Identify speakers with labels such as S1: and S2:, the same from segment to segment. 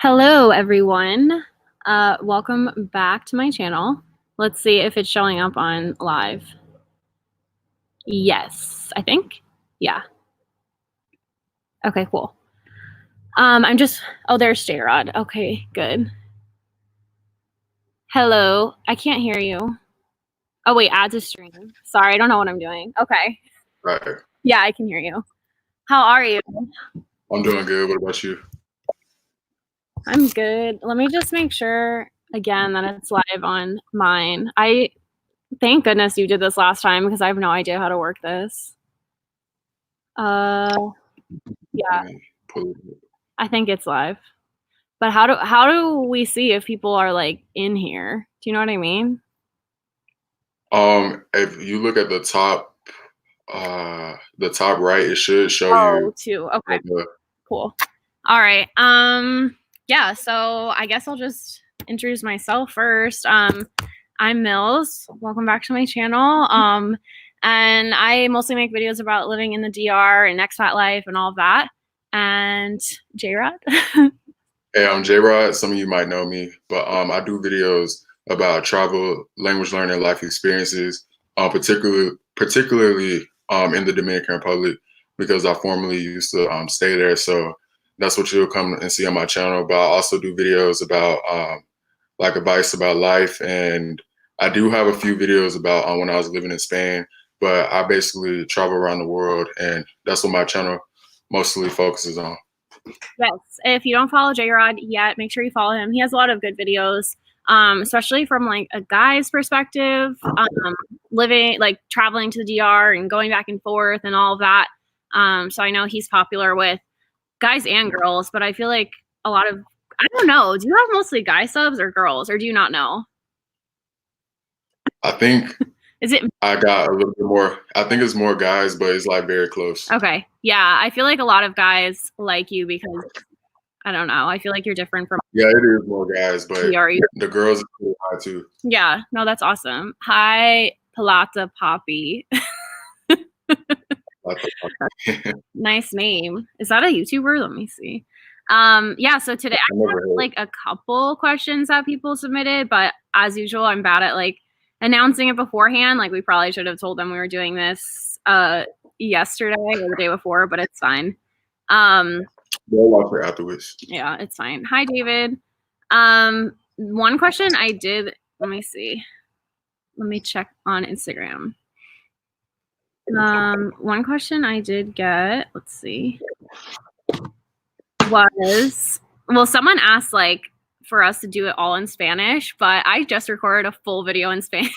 S1: Hello, everyone. Welcome back to my channel. Let's see if it's showing up on live. Yes, I think. Yeah. Okay, cool. There's JRod. Okay, good. Hello. I can't hear you. Oh, wait, add to stream. Sorry, I don't know what I'm doing. Okay.
S2: Right.
S1: Yeah, I can hear you. How are you?
S2: I'm doing good. What about you?
S1: I'm good. Let me just make sure again that it's live on mine. Thank goodness you did this last time because I have no idea how to work this. Yeah, I think it's live. But how do we see if people are like in here? Do you know what I mean?
S2: If you look at the top right, it should show you.
S1: Too. Okay. Cool. All right. Yeah, so I guess I'll just introduce myself first. I'm Mills. Welcome back to my channel. And I mostly make videos about living in the DR and expat life and all of that. And JRod.
S2: Hey, I'm JRod. Some of you might know me, but I do videos about travel, language learning, life experiences, particularly in the Dominican Republic, because I formerly used to stay there. So that's what you'll come and see on my channel. But I also do videos about like advice about life, and I do have a few videos about when I was living in Spain. But I basically travel around the world, and that's what my channel mostly focuses on.
S1: Yes, if you don't follow JRod yet, make sure you follow him. He has a lot of good videos, especially from like a guy's perspective, traveling to the DR and going back and forth and all of that. So I know he's popular with guys and girls, but I feel like a lot of, I don't know, do you have mostly guy subs or girls, or do you not know?
S2: I think
S1: Is it?
S2: I got a little bit more. I think it's more guys, but it's like very close.
S1: Okay. Yeah. I feel like a lot of guys like you because I don't know. I feel like you're different from.
S2: Yeah, it is more guys, but the girls are pretty high too.
S1: Yeah. No, that's awesome. Hi, Palata Poppy. Nice name. Is that a YouTuber? Let me see. Yeah, so today I have like a couple questions that people submitted, but as usual, I'm bad at like announcing it beforehand. Like we probably should have told them we were doing this yesterday or the day before, but it's fine.
S2: They'll watch it afterwards.
S1: Yeah, it's fine. Hi, David. One question I did, let me see. Let me check on Instagram. One question I did get, let's see, was, well, someone asked like for us to do it all in Spanish, but I just recorded a full video in Spanish.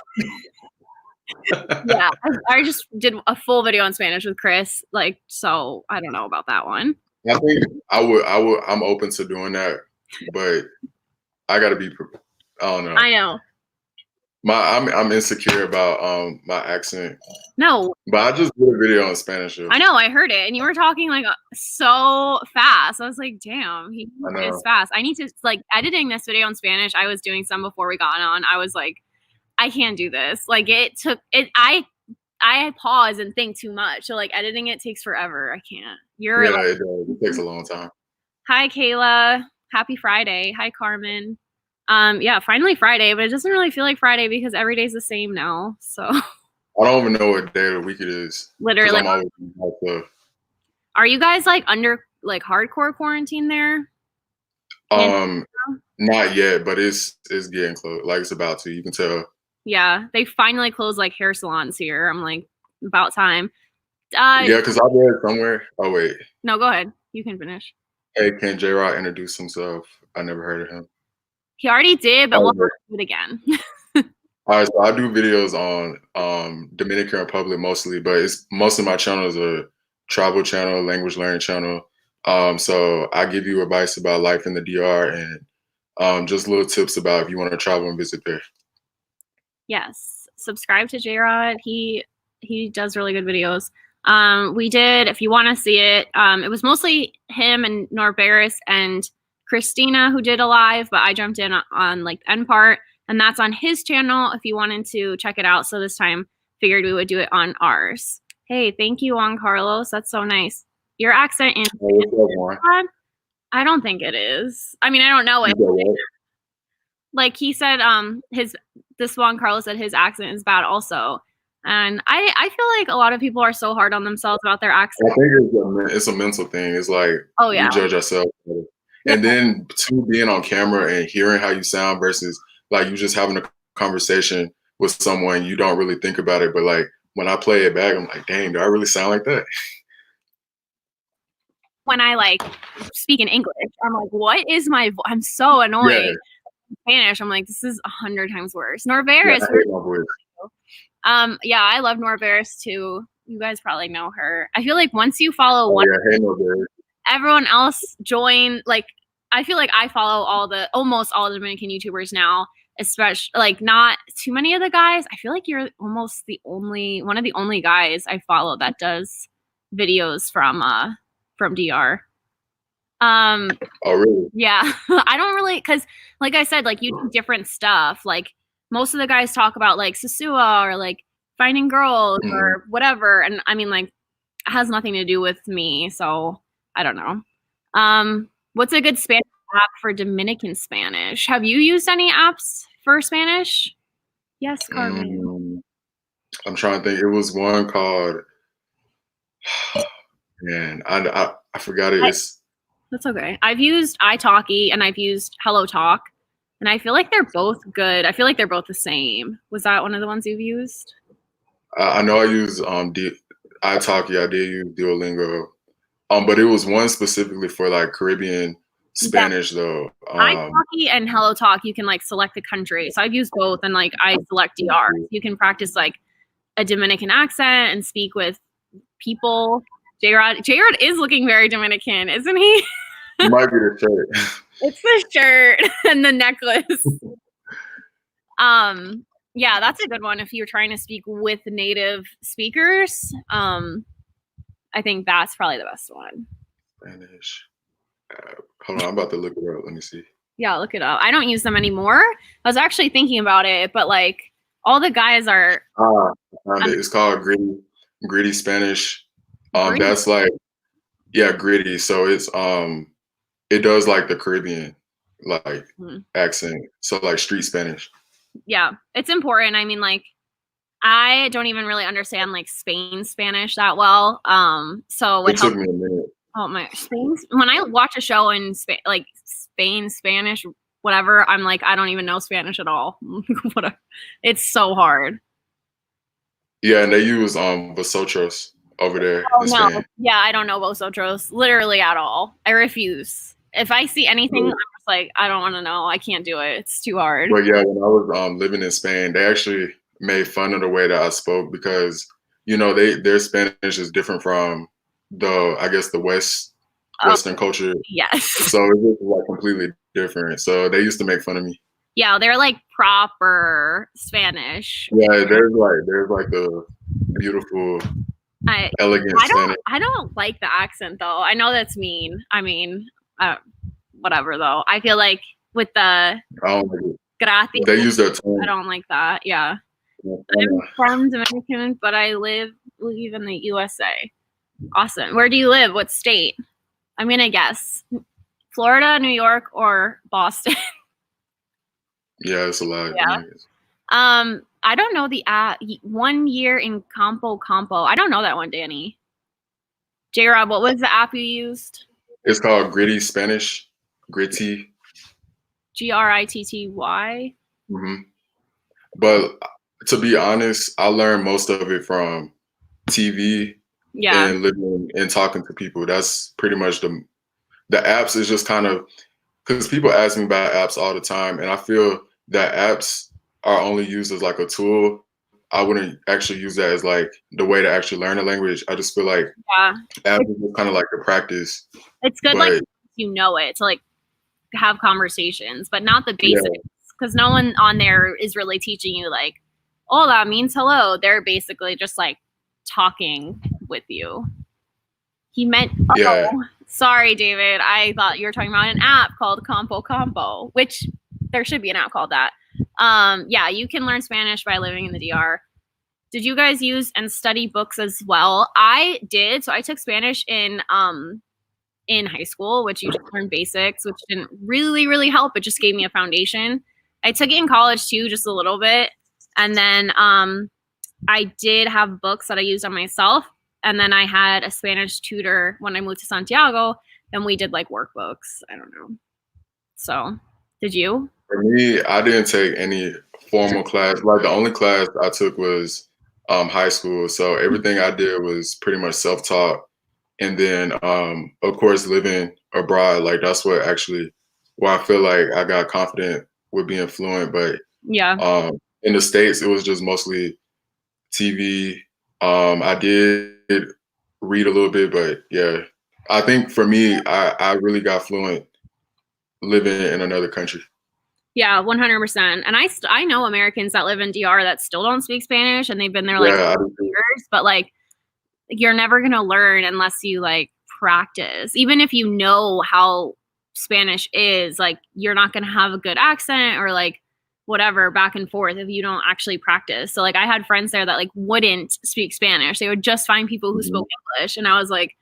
S1: Yeah, I just did a full video in Spanish with Chris, like, so I don't know about that one.
S2: I think I'm open to doing that, but I gotta be, I don't know.
S1: I know.
S2: I'm insecure about my accent.
S1: No.
S2: But I just did a video in Spanish.
S1: I know, I heard it, and you were talking like so fast. I was like, damn, he is fast. I need to, like, editing this video in Spanish. I was doing some before we got on. I was like, I can't do this. Like, it took it. I pause and think too much. So like editing it takes forever. I can't.
S2: Yeah, it does. It takes a long time.
S1: Hi, Kayla. Happy Friday. Hi, Carmen. Yeah, finally Friday, but it doesn't really feel like Friday because every day's the same now. So
S2: I don't even know what day of the week it is.
S1: Literally. Are you guys like under like hardcore quarantine there?
S2: Not yet, but it's getting close. Like it's about to. You can tell.
S1: Yeah, they finally closed like hair salons here. I'm like, about time.
S2: Yeah, because I read somewhere. Oh wait.
S1: No, go ahead. You can finish.
S2: Hey, can JRod introduce himself? I never heard of him.
S1: He already did, but we'll do it again.
S2: All right, so I do videos on Dominican Republic mostly, but most of my channel is a travel channel, language learning channel. So I give you advice about life in the DR and just little tips about if you want to travel and visit there.
S1: Yes, subscribe to JRod. He does really good videos. We did, if you want to see it, it was mostly him and Norberus and Christina who did a live, but I jumped in on like the end part, and that's on his channel if you wanted to check it out. So this time figured we would do it on ours. Hey, thank you, Juan Carlos. That's so nice. Your accent in I don't think it is. I mean, I don't know it. Like he said, this Juan Carlos said his accent is bad also. And I feel like a lot of people are so hard on themselves about their accent.
S2: I think it's a mental thing. It's like we judge ourselves. And then too, being on camera and hearing how you sound versus like you just having a conversation with someone, you don't really think about it. But like when I play it back, I'm like, dang, do I really sound like that?
S1: When I like speak in English, I'm like, what is my voice? I'm so annoyed.
S2: Yeah.
S1: Spanish, I'm like, this is 100 times worse. Norveris. Yeah, I love Norveris too. You guys probably know her. I feel like once you follow one, everyone else join. Like, I feel like I follow almost all the Dominican YouTubers now, especially like not too many of the guys. I feel like you're almost one of the only guys I follow that does videos from DR.
S2: Oh really?
S1: Yeah. I don't really, because like I said, like you do different stuff. Like most of the guys talk about like Sosua or like finding girls or whatever. And I mean, like it has nothing to do with me. So I don't know. What's a good Spanish app for Dominican Spanish? Have you used any apps for Spanish? Yes, Carmen.
S2: I'm trying to think. It was one called, man, I forgot it.
S1: That's okay. I've used italki and I've used Hello Talk, and I feel like they're both good. I feel like they're both the same. Was that one of the ones you've used?
S2: I know I used italki. I did use Duolingo, but it was one specifically for like Caribbean Spanish though.
S1: italki and Hello Talk, you can like select the country. So I've used both, and like I select DR. You can practice like a Dominican accent and speak with people. JRod is looking very Dominican, isn't he?
S2: It might be the shirt.
S1: It's the shirt and the necklace. Yeah, that's a good one if you're trying to speak with native speakers. I think that's probably the best one.
S2: Spanish. Hold on, I'm about to look it up. Let me see.
S1: Yeah, look it up. I don't use them anymore. I was actually thinking about it, but like all the guys are.
S2: It's called Gritty Spanish. That's like, yeah, gritty. So it's it does like the Caribbean like accent. So like street Spanish.
S1: Yeah, it's important. I mean, like I don't even really understand like Spain Spanish that well. So
S2: it took me a minute.
S1: Oh my, when I watch a show in Spain Spanish, whatever, I'm like, I don't even know Spanish at all. Whatever. It's so hard.
S2: Yeah, and they use vosotros over there.
S1: Oh no. Spain. Yeah, I don't know vosotros literally at all. I refuse. If I see anything, I'm just like, I don't want to know. I can't do it. It's too hard.
S2: But yeah, when I was living in Spain, they actually made fun of the way that I spoke because, you know, their Spanish is different from the Western culture.
S1: Yes.
S2: So it's just like completely different. So they used to make fun of me.
S1: Yeah, they're like proper Spanish.
S2: Yeah, there's like the beautiful, elegant Spanish.
S1: I don't like the accent though. I know that's mean. I mean, whatever though. I feel like with the gracias,
S2: they use their tone.
S1: I don't like that. Yeah. I'm from Dominican, but I live in the USA. Awesome. Where do you live? What state? I'm gonna guess Florida, New York, or Boston.
S2: Yeah, it's a lot.
S1: Yeah. I don't know the 1 year in Campo. I don't know that one, Danny. JRod, what was the app you used?
S2: It's called Gritty Spanish. Gritty.
S1: Gritty.
S2: But to be honest, I learned most of it from TV.
S1: Yeah.
S2: And living and talking to people. That's pretty much the apps is just kind of because people ask me about apps all the time, and I feel that apps are only used as like a tool. I wouldn't actually use that as like the way to actually learn a language. I just feel like apps is kind of like a practice.
S1: It's good, like you know it to like have conversations, but not the basics because no one on there is really teaching you like, oh, that means hello. They're basically just like talking with you. He meant sorry, David. I thought you were talking about an app called Campo, which there should be an app called that. Yeah, you can learn Spanish by living in the DR. Did you guys use and study books as well? I did. So I took Spanish in in high school, which you just learn basics, which didn't really help. It just gave me a foundation. I took it in college too, just a little bit. And then I did have books that I used on myself. And then I had a Spanish tutor when I moved to Santiago, and we did like workbooks. I don't know. So, did you?
S2: For me, I didn't take any formal class. Like the only class I took was high school. So everything I did was pretty much self-taught. And then, of course, living abroad, like that's what actually, where I feel like I got confident with being fluent. But
S1: Yeah.
S2: in the States, it was just mostly TV. I did read a little bit, but yeah, I think for me, I really got fluent living in another country.
S1: Yeah, 100%. And I know Americans that live in DR that still don't speak Spanish, and they've been there like years, but like you're never going to learn unless you like practice. Even if you know how Spanish is, like you're not going to have a good accent or like whatever back and forth if you don't actually practice. So like I had friends there that like wouldn't speak Spanish. They would just find people who spoke English, and I was like,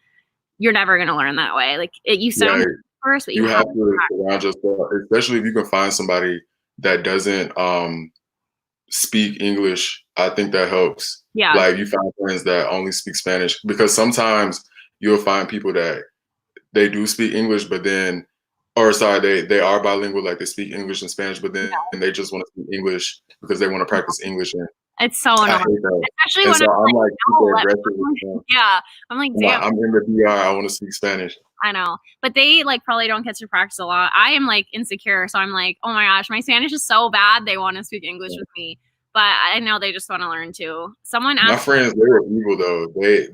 S1: you're never going to learn that way. Like you sound first, but
S2: you have to surround yourself, especially if you can find somebody that doesn't speak English. I think that helps.
S1: Yeah.
S2: Like you find friends that only speak Spanish, because sometimes you'll find people that they do speak English, but then, or sorry, they are bilingual, like they speak English and Spanish, but then they just want to speak English because they want to practice English. And
S1: it's so annoying, especially when
S2: I'm like super aggressive.
S1: Yeah, I'm like, damn.
S2: I'm in the DR. I want to speak Spanish.
S1: I know, but they like probably don't get to practice a lot. I am like insecure, so I'm like, oh my gosh, my Spanish is so bad. They want to speak English with me, but I know they just want to learn too. Someone asked
S2: my friends, they were evil though. I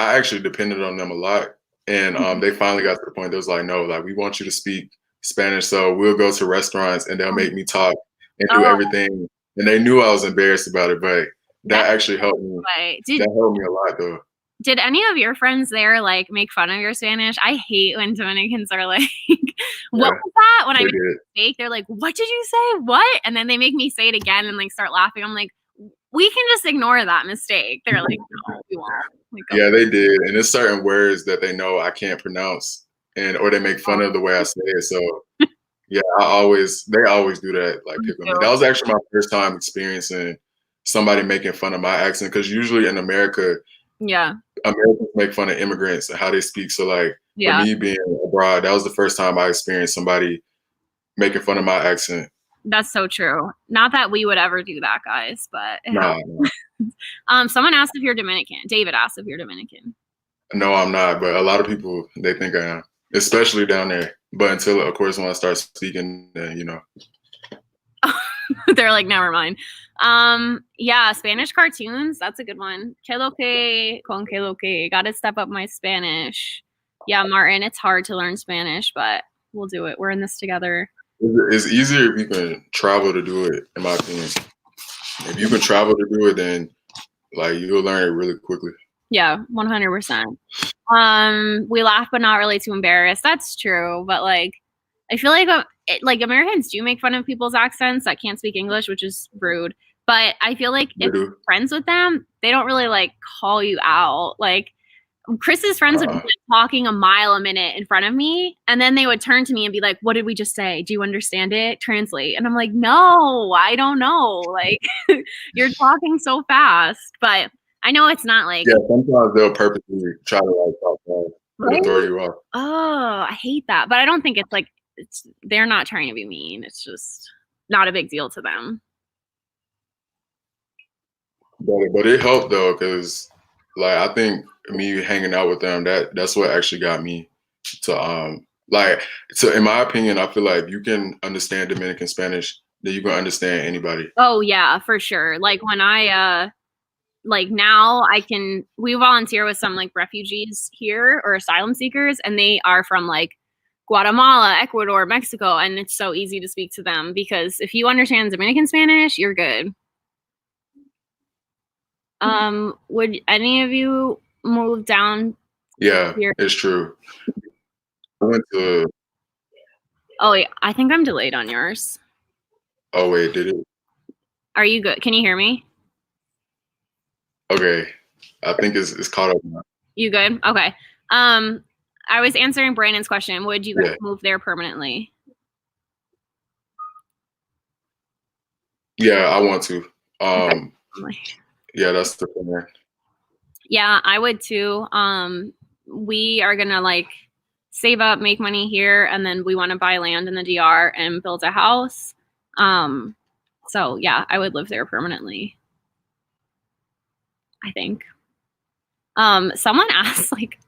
S2: actually depended on them a lot, and they finally got to the point that was like, no, like we want you to speak Spanish, so we'll go to restaurants and they'll make me talk and do everything. And they knew I was embarrassed about it, but that actually helped me. That helped me a lot though.
S1: Did any of your friends there like make fun of your Spanish? I hate when Dominicans are like, what was that? When I make a mistake, they're like, what did you say? What? And then they make me say it again and like start laughing. I'm like, we can just ignore that mistake. They're like, no, we won't. Like,
S2: yeah, they did. And there's certain words that they know I can't pronounce, or they make fun of the way I say it. So yeah, they always do that. Like pick on me. That was actually my first time experiencing somebody making fun of my accent, because usually in America, Americans make fun of immigrants and how they speak. So like for me being abroad, that was the first time I experienced somebody making fun of my accent.
S1: That's so true. Not that we would ever do that, guys, but
S2: no.
S1: Someone asked if you're Dominican. David asked if you're Dominican.
S2: No, I'm not, but a lot of people, they think I am, especially down there. But until, of course, when I start speaking, then, you know.
S1: They're like, never mind. Yeah, Spanish cartoons. That's a good one. Que lo que con que lo que. Gotta step up my Spanish. Yeah, Martin, it's hard to learn Spanish, but we'll do it. We're in this together.
S2: It's easier if you can travel to do it, in my opinion. If you can travel to do it, then like you'll learn it really quickly.
S1: Yeah, 100%. We laugh, but not really too embarrassed. That's true, but like, I feel like Americans do make fun of people's accents that can't speak English, which is rude. But I feel like if you're friends with them, they don't really like call you out. Like Chris's friends would be talking a mile a minute in front of me, and then they would turn to me and be like, what did we just say? Do you understand it? Translate. And I'm like, no, I don't know. Like you're talking so fast. But I know it's not like,
S2: yeah, sometimes they'll purposely try to like talk fast to throw you off.
S1: Oh, I hate that. But I don't think it's like they're not trying to be mean. It's just not a big deal to them.
S2: But it helped though, because like I think me hanging out with them, that's what actually got me to in my opinion, I feel like if you can understand Dominican Spanish, then you can understand anybody.
S1: Oh yeah, for sure. Like when I like now we volunteer with some like refugees here or asylum seekers, and they are from like Guatemala, Ecuador, Mexico, and it's so easy to speak to them because if you understand Dominican Spanish, you're good. Would any of you move down?
S2: Yeah, it's true. I went to.
S1: Oh, yeah, I think I'm delayed on yours.
S2: Oh wait, did it?
S1: Are you good? Can you hear me?
S2: Okay, I think it's caught up now.
S1: You good? Okay. I was answering Brandon's question. Would you guys move there permanently?
S2: Yeah, I want to. Yeah, that's the plan.
S1: Yeah, I would too. We are gonna like save up, make money here, and then we want to buy land in the DR and build a house. So yeah, I would live there permanently, I think. Someone asked, like,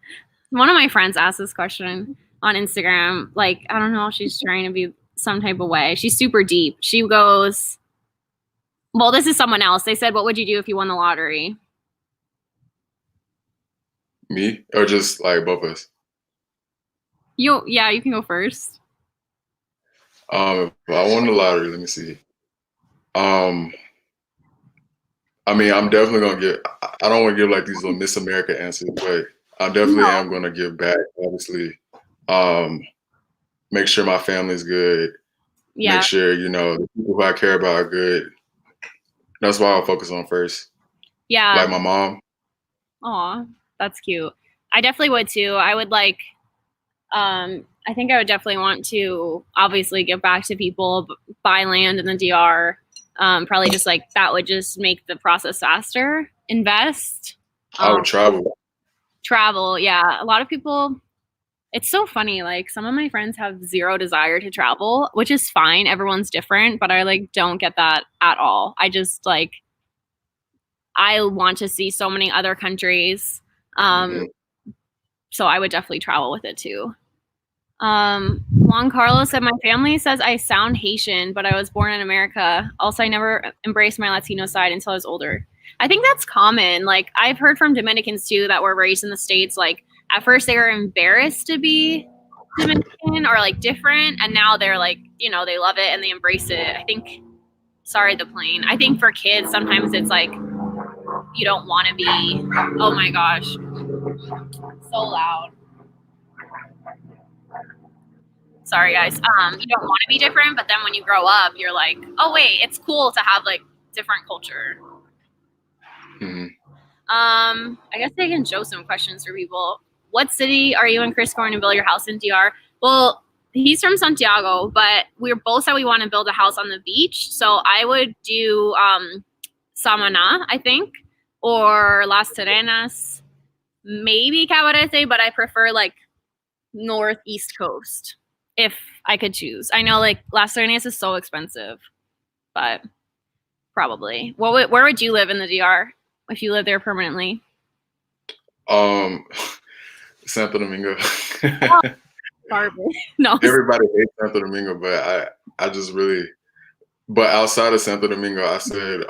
S1: one of my friends asked this question on Instagram. Like, I don't know if she's trying to be some type of way. She's super deep. She goes, well, this is someone else. They said, what would you do if you won the lottery?
S2: Me? Or just like both of us?
S1: Yeah, you can go first.
S2: If I won the lottery, let me see. I mean, I'm definitely gonna give. I don't want to give like these little Miss America answers, but I definitely am gonna give back. Obviously, make sure my family's good.
S1: Yeah.
S2: Make sure the people who I care about are good. That's what I'll focus on first.
S1: Yeah.
S2: Like my mom.
S1: Aw, that's cute. I definitely would too. I would like. I think I would definitely want to obviously give back to people, buy land in the DR. Probably just like that would just make the process faster. Invest.
S2: I would travel.
S1: Travel, yeah. A lot of people, it's so funny. Like some of my friends have zero desire to travel, which is fine. Everyone's different, but I like don't get that at all. I just like, I want to see so many other countries. So I would definitely travel with it too. Juan Carlos said, my family says I sound Haitian, but I was born in America. Also, I never embraced my Latino side until I was older. I think that's common. Like I've heard from Dominicans too that were raised in the States. Like at first they were embarrassed to be Dominican or like different. And now they're like, they love it and they embrace it. I think, sorry, the plane. I think for kids, sometimes it's like, you don't want to be, oh my gosh, so loud. Sorry guys. You don't want to be different, but then when you grow up, you're like, oh wait, it's cool to have like different culture. I guess I can show some questions for people. What city are you and Chris going to build your house in DR? Well, he's from Santiago, but we both said we want to build a house on the beach. So I would do Samana, I think, or Las Terrenas, maybe Cabarete, but I prefer like northeast coast if I could choose. I know like Las Terrenas is so expensive, but probably. Where would you live in the DR if you live there permanently?
S2: Santo Domingo.
S1: No.
S2: Everybody hates Santo Domingo, but I just really. But outside of Santo Domingo, I said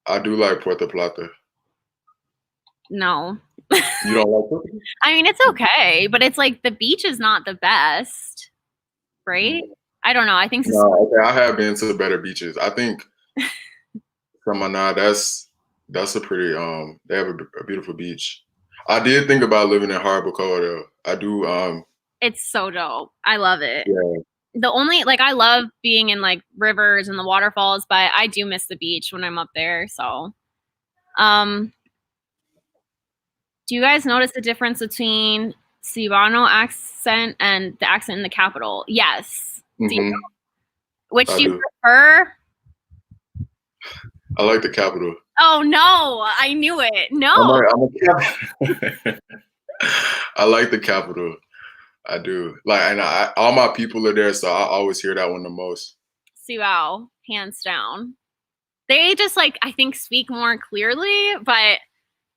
S2: I do like Puerto Plata.
S1: No.
S2: You don't like Puerto Plata?
S1: I mean, it's okay, but it's like the beach is not the best, right? I don't know. I think
S2: no. Okay, I have been to better beaches. I think Samaná, that's a pretty they have a beautiful beach. I did think about living in Harabacoa though. I do.
S1: It's so dope. I love it.
S2: Yeah.
S1: The only like I love being in like rivers and the waterfalls, but I do miss the beach when I'm up there. So, do you guys notice the difference between Cibano accent and the accent in the capital? Yes. Which do you prefer?
S2: I like the capital.
S1: Oh no, I knew it. No.
S2: I like the capital. I do. Like, and all my people are there, so I always hear that one the most.
S1: Cibao, hands down. They just like I think speak more clearly, but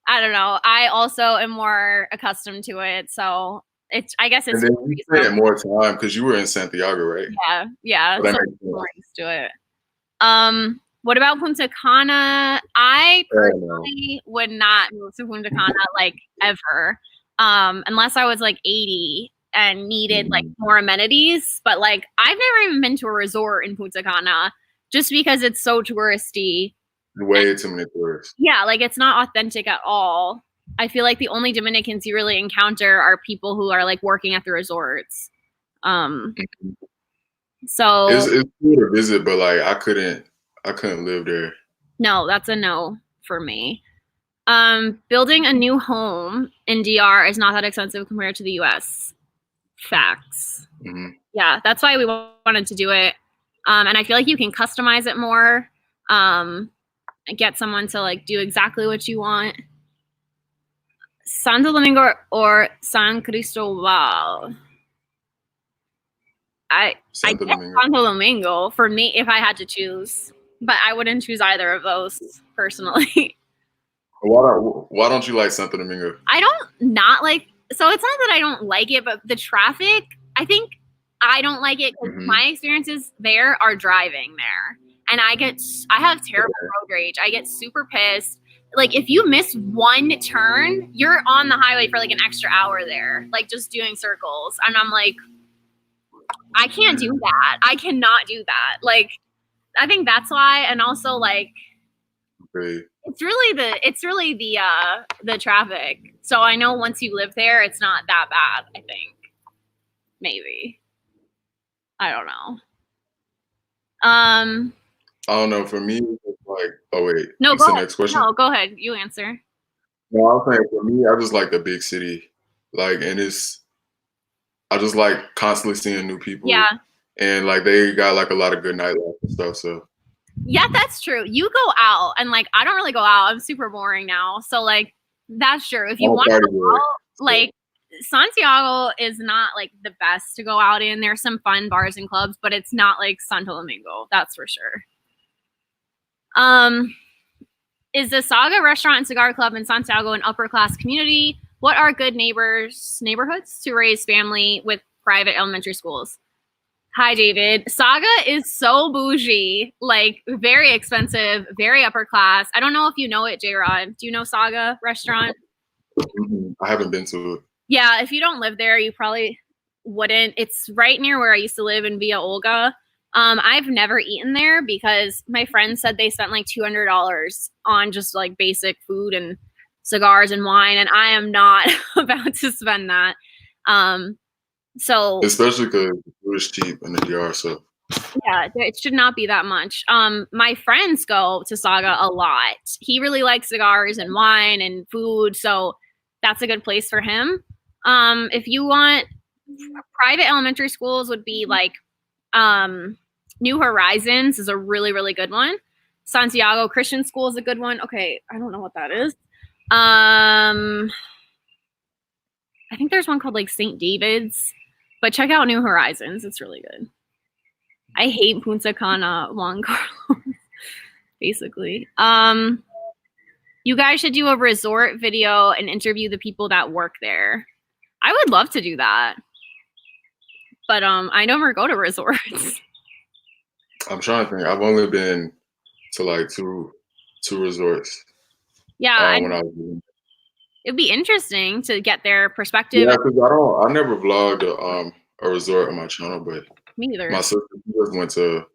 S1: I don't know. I also am more accustomed to it, so I guess it's.
S2: And then you spent more time because you were in Santiago, right?
S1: Yeah. So I'm more used to it. What about Punta Cana? I personally would not move to Punta Cana like ever, unless I was like 80 and needed like more amenities. But like I've never even been to a resort in Punta Cana just because it's so touristy.
S2: Way too many tourists.
S1: Yeah, like it's not authentic at all. I feel like the only Dominicans you really encounter are people who are like working at the resorts. So
S2: it's cool to visit, but like I couldn't live there.
S1: No, that's a no for me. Building a new home in DR is not that expensive compared to the US. Facts.
S2: Mm-hmm.
S1: Yeah, that's why we wanted to do it. And I feel like you can customize it more. And get someone to like do exactly what you want. Santo Domingo or San Cristobal? I guess Santo Domingo for me if I had to choose, but I wouldn't choose either of those personally.
S2: Why don't you like Santo Domingo?
S1: I don't not like. So it's not that I don't like it, but the traffic. I think I don't like it because my experiences there are driving there, and I have terrible road rage. I get super pissed. Like if you miss one turn, you're on the highway for like an extra hour there, like just doing circles, and I'm like, I can't do that. I cannot do that. Like, I think that's why, and also like, it's really the traffic. So I know once you live there, it's not that bad. I think maybe I don't know.
S2: I don't know. For me, it's like, oh wait,
S1: no, go ahead.
S2: Next question.
S1: No, go ahead. You answer.
S2: No, I was saying for me, I just like the big city, like, and I just like constantly seeing new people.
S1: Yeah.
S2: And like they got like a lot of good nightlife and stuff. So.
S1: Yeah, that's true. You go out, and like I don't really go out. I'm super boring now. So like that's true. If you want to go out, like Santiago is not like the best to go out in. There's some fun bars and clubs, but it's not like Santo Domingo. That's for sure. Is the Saga Restaurant and Cigar Club in Santiago an upper class community? What are good neighborhoods to raise family with private elementary schools? Hi, David. Saga is so bougie, like very expensive, very upper class. I don't know if you know it, JRod. Do you know Saga Restaurant?
S2: I haven't been to it.
S1: Yeah, if you don't live there, you probably wouldn't. It's right near where I used to live in Villa Olga. I've never eaten there because my friends said they spent like $200 on just like basic food and cigars and wine, and I am not about to spend that. So
S2: especially because food is cheap in the DR, so
S1: yeah, it should not be that much. My friends go to Saga a lot. He really likes cigars and wine and food, so that's a good place for him. If you want private elementary schools, would be like New Horizons is a really, really good one. Santiago Christian School is a good one. Okay, I don't know what that is. I think there's one called like St. David's, but check out New Horizons. It's really good. I hate Punta Cana, Juan Carlos, basically. You guys should do a resort video and interview the people that work there. I would love to do that. But I never go to resorts.
S2: I'm trying to think. I've only been to like two resorts.
S1: Yeah. It'd be interesting to get their perspective.
S2: Yeah, because I never vlogged a resort on my channel, but
S1: me neither.
S2: My sister just went to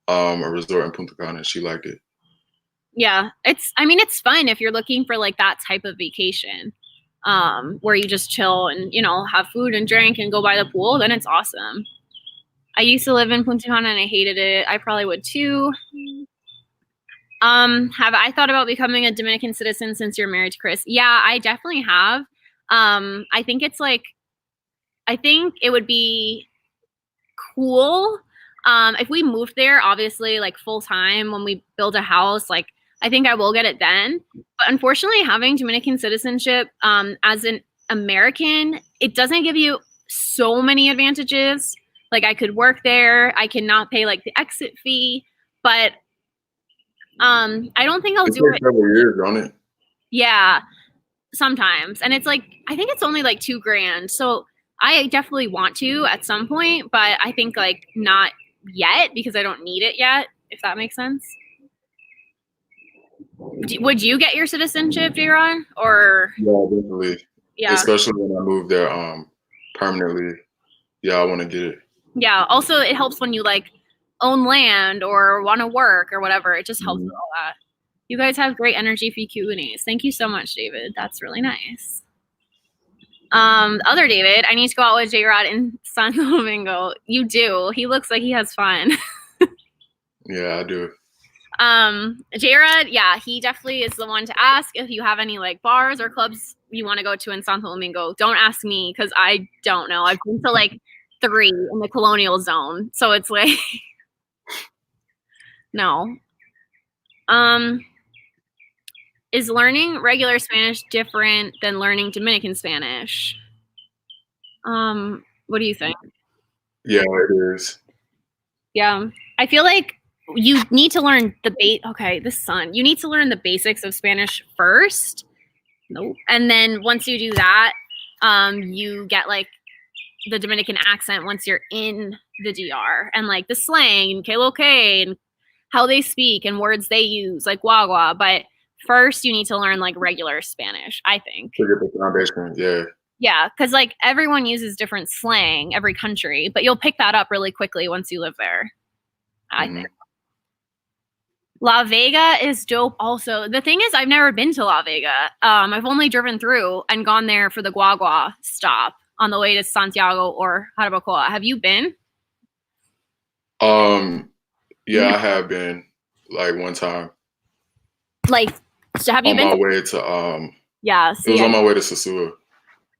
S2: a resort in Punta Cana and she liked it.
S1: Yeah, it's fun if you're looking for like that type of vacation, where you just chill and have food and drink and go by the pool. Then it's awesome. I used to live in Punta Cana and I hated it. I probably would too. Have I thought about becoming a Dominican citizen since you're married to Chris? Yeah, I definitely have. I think it would be cool if we moved there, obviously, like full time when we build a house. Like, I think I will get it then. But unfortunately, having Dominican citizenship as an American, it doesn't give you so many advantages. Like, I could work there. I cannot pay like the exit fee, but I don't think I'll do it.
S2: Several years on it.
S1: Yeah, sometimes, and it's like I think it's only like $2,000. So I definitely want to at some point, but I think like not yet because I don't need it yet. If that makes sense. Would you get your citizenship, JRod? Or
S2: yeah, definitely. Yeah, especially when I move there permanently. Yeah, I want to get it.
S1: Yeah. Also, it helps when you like own land or want to work or whatever. It just helps with all that. You guys have great energy for Q&As. Thank you so much, David. That's really nice. Other David, I need to go out with JRod in Santo Domingo. You do. He looks like he has fun.
S2: Yeah, I do.
S1: JRod, yeah, he definitely is the one to ask if you have any like bars or clubs you want to go to in Santo Domingo. Don't ask me because I don't know. I've been to like 3 in the colonial zone, so it's like no. Is learning regular Spanish different than learning Dominican Spanish? What do you think?
S2: Yeah, it is.
S1: Yeah, I feel like you need to learn you need to learn the basics of Spanish first. Nope. And then once you do that, you get like the Dominican accent once you're in the DR and like the slang and que lo que and how they speak and words they use, like guagua. But first, you need to learn like regular Spanish, I think.
S2: To get the foundation, yeah.
S1: Yeah, because like everyone uses different slang, every country, but you'll pick that up really quickly once you live there, I think. La Vega is dope also. The thing is, I've never been to La Vega. I've only driven through and gone there for the guagua stop on the way to Santiago or Jarabacoa. Have you been?
S2: Yeah, I have been like one time.
S1: Like, so have you
S2: on
S1: been?
S2: My way to
S1: yeah,
S2: it was on my way to Sosua.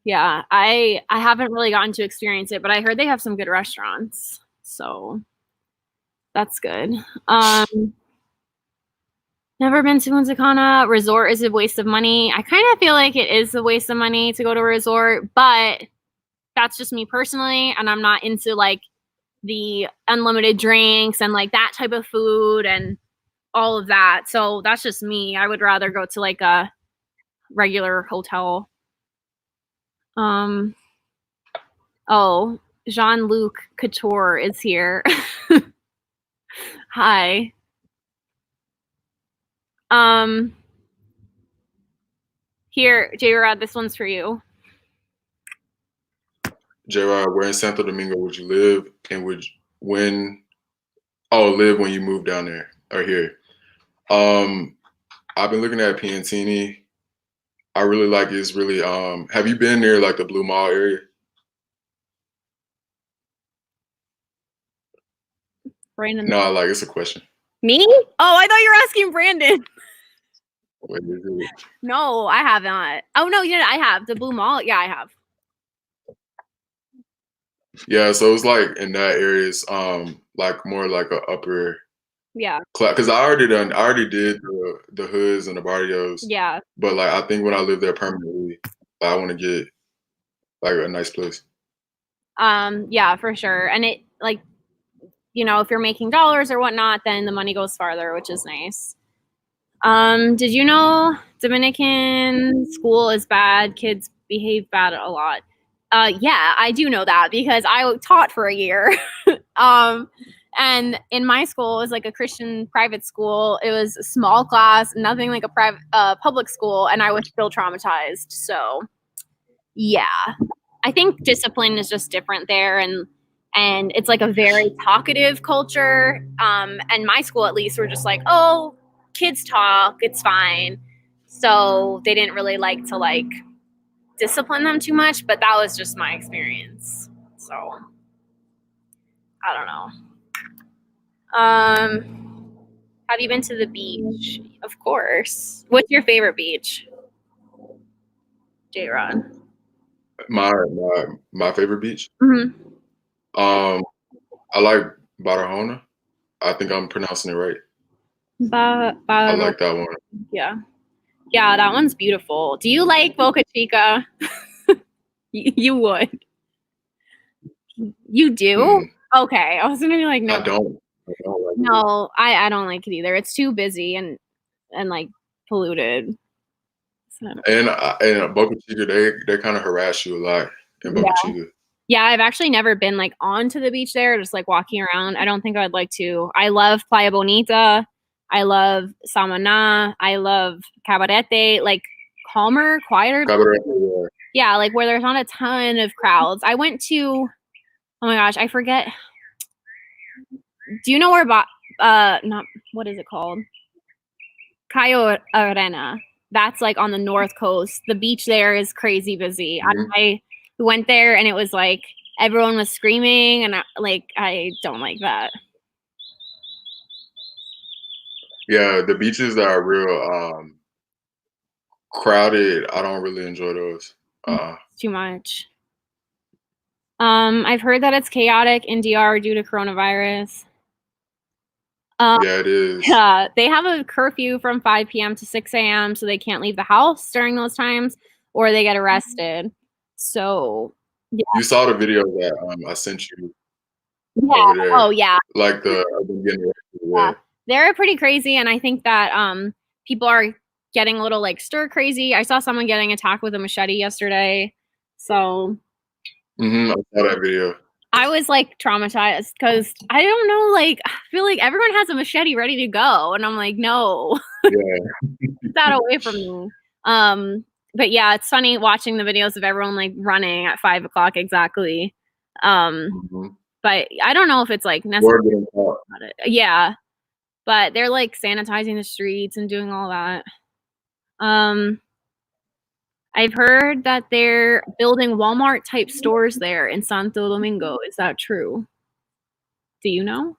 S1: Yeah, I haven't really gotten to experience it, but I heard they have some good restaurants, so that's good. Never been to Punta Cana. Resort is a waste of money. I kind of feel like it is a waste of money to go to a resort, but that's just me personally, and I'm not into like the unlimited drinks and like that type of food and all of that. So that's just me. I would rather go to like a regular hotel. Oh, Jean-Luc Couture is here. Hi. Here, JRod, this one's for you.
S2: JRod, where in Santo Domingo would you live, and live when you move down there or here? I've been looking at Piantini. I really like it. It's really have you been near like the Blue Mall area?
S1: Brandon.
S2: No, like it's a question.
S1: Me? Oh, I thought you were asking Brandon.
S2: Wait,
S1: no, I have not. Oh no, yeah, I have. The Blue Mall? Yeah, I have.
S2: Yeah, so it's like in that area, it's like more like a upper because I already did the hoods and the barrios.
S1: Yeah.
S2: But like I think when I live there permanently, I want to get like a nice place.
S1: Yeah, for sure. And it like, you know, if you're making dollars or whatnot, then the money goes farther, which is nice. Did you know Dominican school is bad? Kids behave bad a lot. Yeah, I do know that because I taught for a year. And in my school, it was like a Christian private school. It was a small class, nothing like a private public school, and I was still traumatized. So, yeah, I think discipline is just different there, and it's like a very talkative culture. And my school, at least, were just like, oh, kids talk, it's fine. So they didn't really like to like discipline them too much, but that was just my experience. So I don't know. Have you been to the beach? Of course. What's your favorite beach? JRod.
S2: My favorite beach.
S1: Mm-hmm.
S2: I like Barahona. I think I'm pronouncing it right. I like that one.
S1: Yeah. Yeah, that one's beautiful. Do you like Boca Chica? You would. You do? Okay. I was gonna be like, no.
S2: I don't like
S1: no, I don't like it either. It's too busy and like polluted.
S2: So. And Boca Chica, they kind of harass you a lot in Boca Chica.
S1: Yeah, I've actually never been like onto the beach there, just like walking around. I don't think I'd like to. I love Playa Bonita. I love Samaná. I love Cabarete, like calmer, quieter.
S2: Cabarete,
S1: yeah, like where there's not a ton of crowds. I went to, oh my gosh, I forget. Do you know where, not, what is it called? Cayo Arena. That's like on the north coast. The beach there is crazy busy. Mm-hmm. I went there and it was like everyone was screaming and I don't like that.
S2: Yeah, the beaches that are real crowded, I don't really enjoy those.
S1: It's too much. I've heard that it's chaotic in DR due to coronavirus.
S2: Yeah, it is.
S1: Yeah, they have a curfew from 5 p.m. to 6 a.m. so they can't leave the house during those times or they get arrested. So, yeah.
S2: You saw the video that I sent you
S1: Yeah.
S2: over
S1: Oh,
S2: there,
S1: yeah.
S2: like them getting arrested.
S1: Yeah.
S2: Yeah.
S1: They're pretty crazy, and I think that people are getting a little like stir crazy. I saw someone getting attacked with a machete yesterday. So,
S2: I saw that video.
S1: I was like traumatized because I don't know, like I feel like everyone has a machete ready to go, and I'm like, no,
S2: Yeah.
S1: get that away from me. But yeah, it's funny watching the videos of everyone like running at 5 o'clock exactly. But I don't know if it's like necessary. Yeah, but they're like sanitizing the streets and doing all that. I've heard that they're building Walmart type stores there in Santo Domingo. Is that true? Do you know?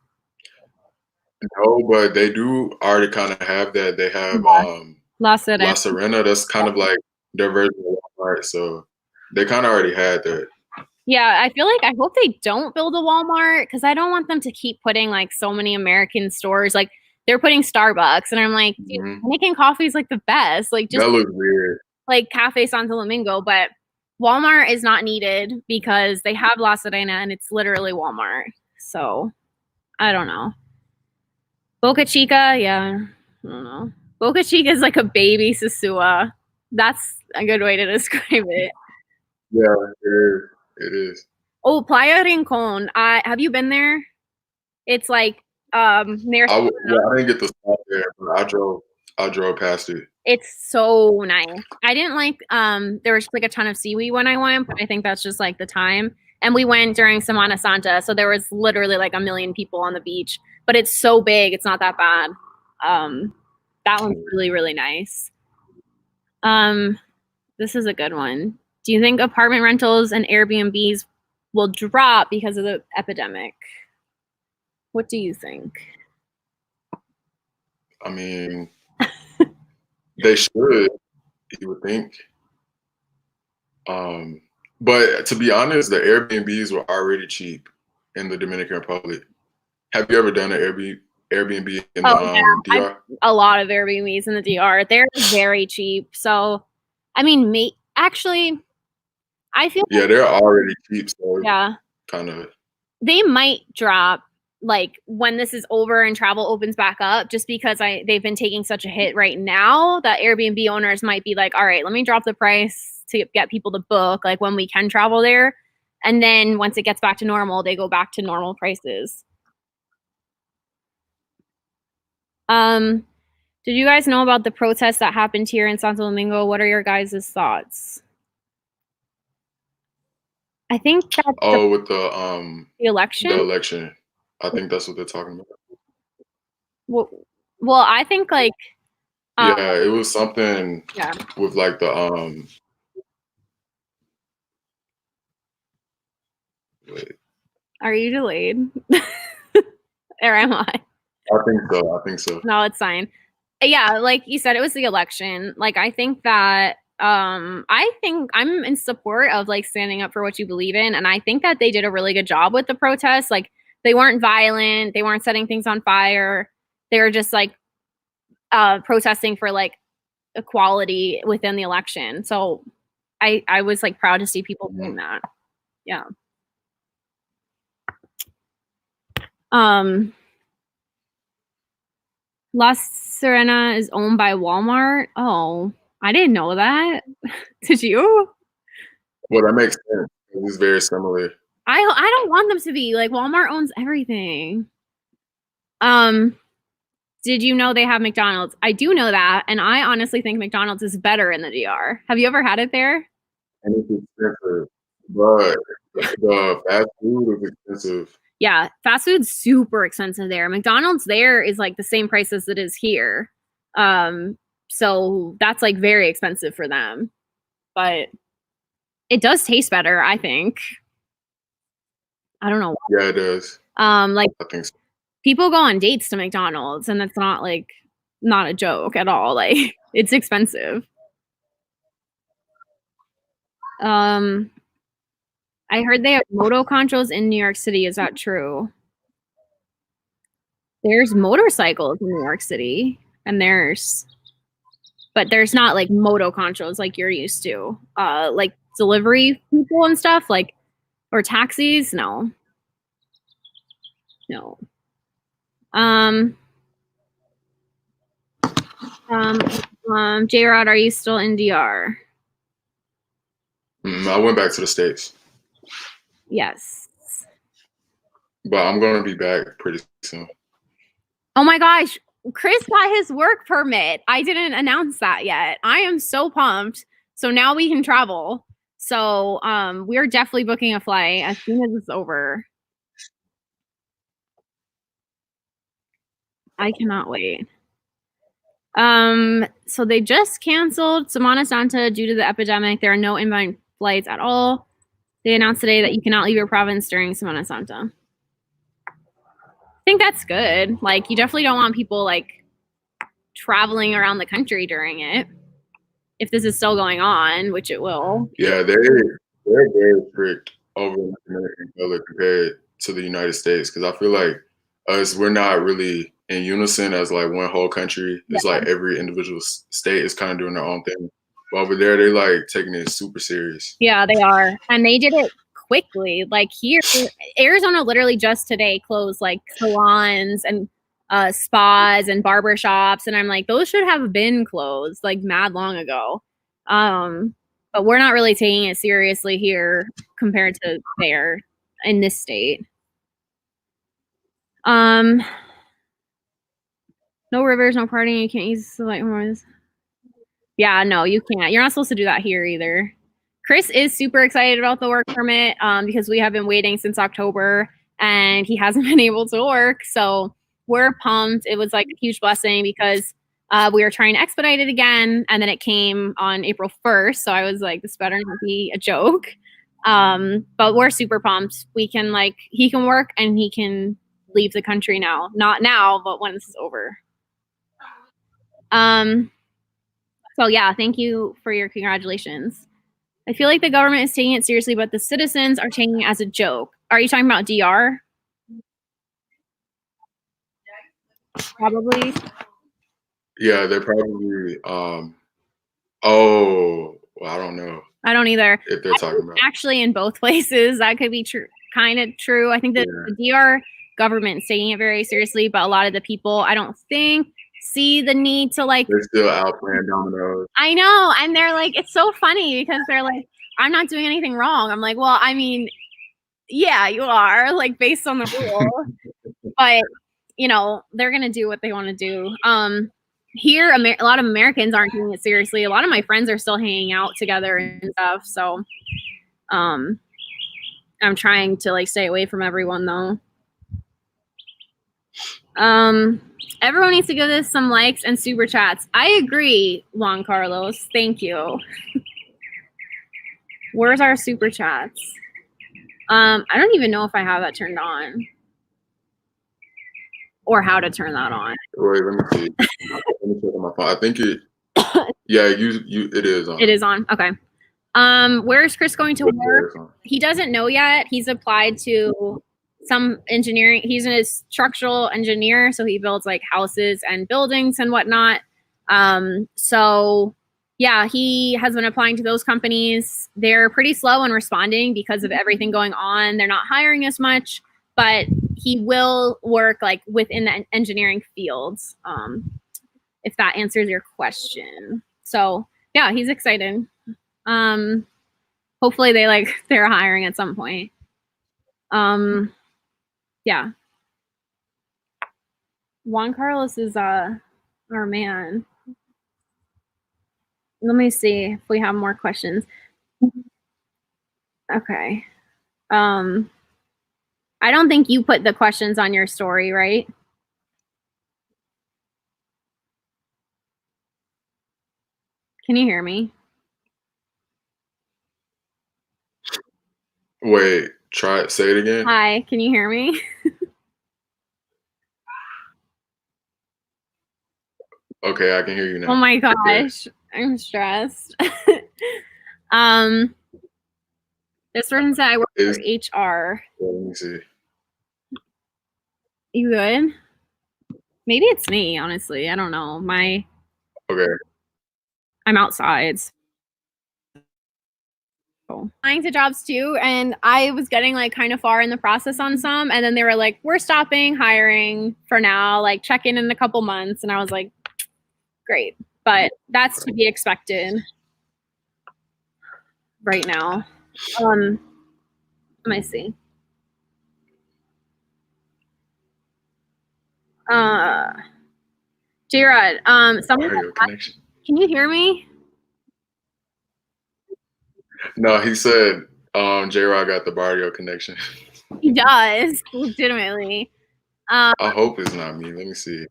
S2: No, but they do already kind of have that. They have
S1: La
S2: La
S1: Serena.
S2: Serena. That's kind of like their version of Walmart. So they kind of already had that.
S1: Yeah, I feel like I hope they don't build a Walmart because I don't want them to keep putting like so many American stores. Like they're putting Starbucks, and I'm like, dude, making coffee is like the best. Like just
S2: that looks weird.
S1: Like Cafe Santo Domingo, but Walmart is not needed because they have La Serena and it's literally Walmart. So I don't know. Boca Chica, yeah, I don't know. Boca Chica is like a baby Sosua. That's a good way to describe it.
S2: Yeah, it is. It is.
S1: Oh, Playa Rincon. Have you been there? It's like near.
S2: I didn't get to stop there, but I drove past it.
S1: It's so nice. I didn't like there was like a ton of seaweed when I went, but I think that's just like the time. And we went during Semana Santa, so there was literally like a million people on the beach. But it's so big, it's not that bad. That one's really, really nice. This is a good one. Do you think apartment rentals and Airbnbs will drop because of the epidemic? What do you think?
S2: I mean, they should, you would think. But to be honest, the Airbnbs were already cheap in the Dominican Republic. Have you ever done an Airbnb in the DR?
S1: A lot of Airbnbs in the DR. They're very cheap. So, I mean, actually, I feel
S2: they're already cheap. So
S1: yeah,
S2: kind of.
S1: They might drop like when this is over and travel opens back up, just because they've been taking such a hit right now that Airbnb owners might be like, all right, let me drop the price to get people to book like when we can travel there. And then once it gets back to normal, they go back to normal prices. Did you guys know about the protests that happened here in Santo Domingo? What are your guys' thoughts? I think that's
S2: with
S1: the election.
S2: The election. I think that's what they're talking about.
S1: Well, I think like
S2: it was something with like the wait.
S1: Are you delayed? Or am I?
S2: I think so.
S1: No, it's fine. Yeah, like you said, it was the election. Like I think that I think I'm in support of like standing up for what you believe in, and I think that they did a really good job with the protests. Like they weren't violent, they weren't setting things on fire. They were just like protesting for like equality within the election. So I was like proud to see people doing that. Yeah. La Serena is owned by Walmart. Oh, I didn't know that. Did you?
S2: Well, that makes sense. It's very similar.
S1: I don't want them to be like Walmart owns everything. Did you know they have McDonald's? I do know that, and I honestly think McDonald's is better in the DR. Have you ever had it there?
S2: And it's expensive, but the fast food is expensive.
S1: Yeah, fast food's super expensive there. McDonald's there is like the same price as it is here. So that's like very expensive for them. But it does taste better, I think. I don't know.
S2: Yeah, it does.
S1: Like
S2: I think so.
S1: People go on dates to McDonald's, and that's not like not a joke at all. Like, it's expensive. I heard they have moto conchos in New York City. Is that true? There's motorcycles in New York City, and but there's not like moto conchos like you're used to. Like delivery people and stuff, like, or taxis. No. JRod, are you still in DR?
S2: I went back to the States.
S1: Yes.
S2: But I'm going to be back pretty soon.
S1: Oh my gosh. Chris got his work permit. I didn't announce that yet. I am so pumped. So now we can travel. So we're definitely booking a flight as soon as it's over. I cannot wait. So they just canceled Semana Santa due to the epidemic. There are no inbound flights at all. They announced today that you cannot leave your province during Semana Santa. I think that's good. Like, you definitely don't want people like traveling around the country during it. If this is still going on, which it will.
S2: Yeah, they're very strict over in the Dominican Republic compared to the United States, because I feel like we're not really in unison as like one whole country. It's like every individual state is kind of doing their own thing. But over there, they're like taking it super serious.
S1: Yeah, they are. And they did it quickly. Like here, Arizona literally just today closed like salons and spas and barber shops. And I'm like, those should have been closed like mad long ago. But we're not really taking it seriously here compared to there in this state. No rivers, no partying. You can't use the light horns. Yeah, no, you can't. You're not supposed to do that here either. Chris is super excited about the work permit because we have been waiting since October and he hasn't been able to work. So we're pumped. It was like a huge blessing because we were trying to expedite it again, and then it came on April 1st. So I was like, this better not be a joke. But we're super pumped. He can work and he can leave the country now. Not now, but when this is over. So yeah, thank you for your congratulations. I feel like the government is taking it seriously, but the citizens are taking it as a joke. Are you talking about DR? Probably.
S2: Yeah, they're probably. Well, I don't know.
S1: I don't either.
S2: If they're talking about
S1: actually in both places, that could be true. Kind of true. I think that the DR government is taking it very seriously, but a lot of the people, I don't think, see the need to like.
S2: They're still out playing dominoes.
S1: I know, and they're like, it's so funny because they're like, I'm not doing anything wrong. I'm like, well, I mean, yeah, you are, like, based on the rule, but you know, they're gonna do what they want to do. Here, a lot of Americans aren't taking it seriously. A lot of my friends are still hanging out together and stuff. So, I'm trying to like stay away from everyone though. Everyone needs to give this some likes and super chats. I agree, Juan Carlos. Thank you. Where's our super chats? I don't even know if I have that turned on or how to turn that on.
S2: Wait, let me see. Let me check on my phone. I think it. Yeah, it is on.
S1: It is on. Okay. Where's Chris going to work? He doesn't know yet. He's applied to some engineering. He's a structural engineer, so he builds like houses and buildings and whatnot. So yeah, he has been applying to those companies. They're pretty slow in responding because of everything going on. They're not hiring as much, but he will work like within the engineering fields. If that answers your question. So yeah, he's excited. Hopefully they're hiring at some point. Yeah. Juan Carlos is our man. Let me see if we have more questions. Okay. I don't think you put the questions on your story, right? Can you hear me?
S2: Wait, say it again.
S1: Hi, can you hear me?
S2: Okay, I can hear you now.
S1: Oh my
S2: Okay.
S1: gosh, I'm stressed. This person said I work for HR.
S2: Let me see.
S1: You good? Maybe it's me, honestly. I don't know.
S2: Okay.
S1: I'm outside. Applying to jobs too, and I was getting like kind of far in the process on some, and then they were like, "We're stopping hiring for now. Like, check in a couple months." And I was like, "Great," but that's to be expected right now. Let me see. JRod, someone
S2: Audio connection.
S1: can you hear me?
S2: No, he said JRod got the barrio connection.
S1: He does, legitimately.
S2: I hope it's not me. Let me see.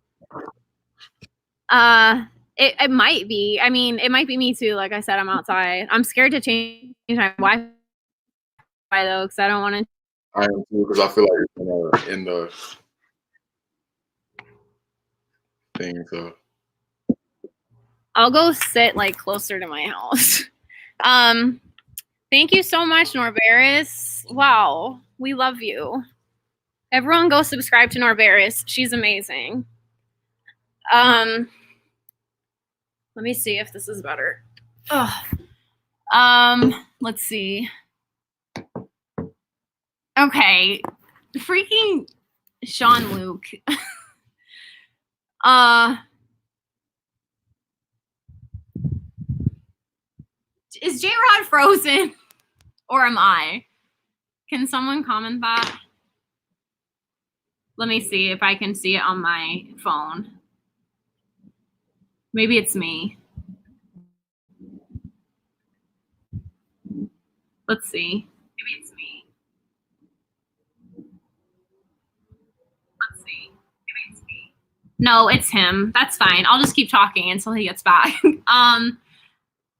S1: It might be. I mean, it might be me too. Like I said, I'm outside. I'm scared to change my Wi-Fi though, because I don't want to.
S2: I am too, because I feel like it's in the thing. So
S1: I'll go sit like closer to my house. Thank you so much, Norberus. Wow, we love you. Everyone go subscribe to Norberus. She's amazing. Let me see if this is better. Let's see. Okay. Freaking Sean Luke. Is JRod frozen? Or am I? Can someone comment that? Let me see if I can see it on my phone. Maybe it's me. Let's see. Maybe it's me. Let's see. Maybe it's me. No, it's him. That's fine. I'll just keep talking until he gets back.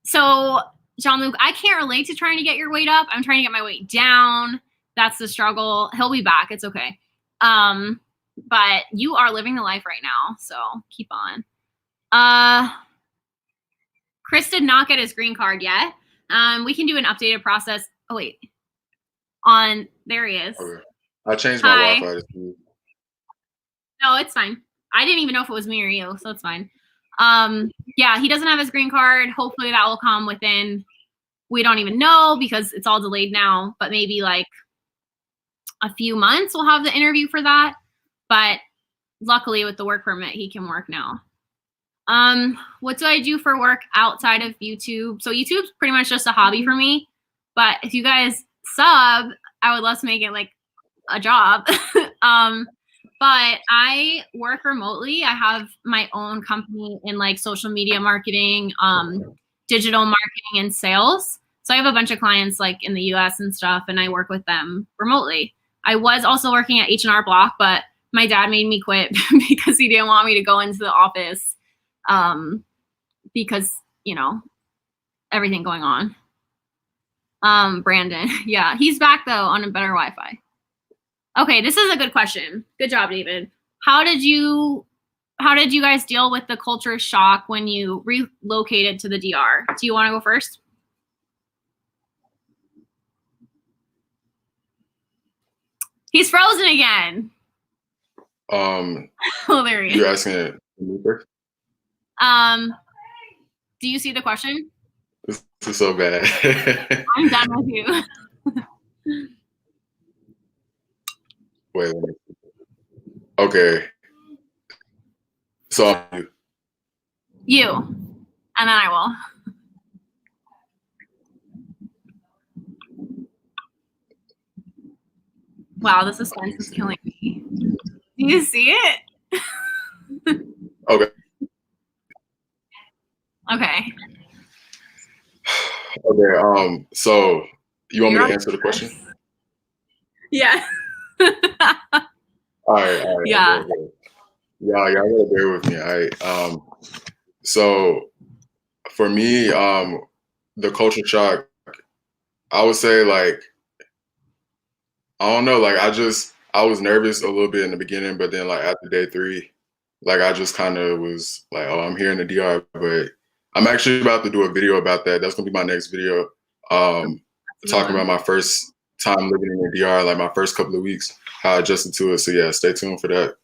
S1: So Jean-Luc, I can't relate to trying to get your weight up. I'm trying to get my weight down. That's the struggle. He'll be back. It's okay. But you are living the life right now, so keep on. Chris did not get his green card yet. We can do an updated process. Oh wait, there he is.
S2: okay. I changed my Wi-Fi to speed.
S1: No, it's fine. I didn't even know if it was me or you, so it's fine. Yeah, he doesn't have his green card. Hopefully that will come within, we don't even know because it's all delayed now, but maybe like a few months we'll have the interview for that. But luckily with the work permit, he can work now. What do I do for work outside of YouTube? So YouTube's pretty much just a hobby for me, but if you guys sub, I would love to make it like a job. But I work remotely. I have my own company in like social media marketing, digital marketing and sales. So I have a bunch of clients like in the US and stuff, and I work with them remotely. I was also working at H&R Block, but my dad made me quit because he didn't want me to go into the office because, you know, everything going on. Brandon, yeah, he's back though on a better Wi-Fi. Okay, this is a good question. Good job, David. How did you guys deal with the culture shock when you relocated to the DR? Do you want to go first? He's frozen again. Oh, there he is.
S2: You're asking it me first?
S1: Do you see the question?
S2: This is so bad.
S1: I'm done with you.
S2: Wait. Okay. So
S1: you, and then I will. Wow, the suspense is killing me. Do you see it?
S2: Okay.
S1: Okay.
S2: Okay. So you want me to answer the question?
S1: Yeah.
S2: All right.
S1: Yeah.
S2: Okay. Yeah, y'all gotta bear with me. So for me, the culture shock, I would say like, I don't know, like I was nervous a little bit in the beginning, but then like after day 3, Like I just kind of was like, oh, I'm here in the DR, but I'm actually about to do a video about that. That's gonna be my next video. Talking about my first time living in the DR, like my first couple of weeks, how I adjusted to it. So yeah, stay tuned for that.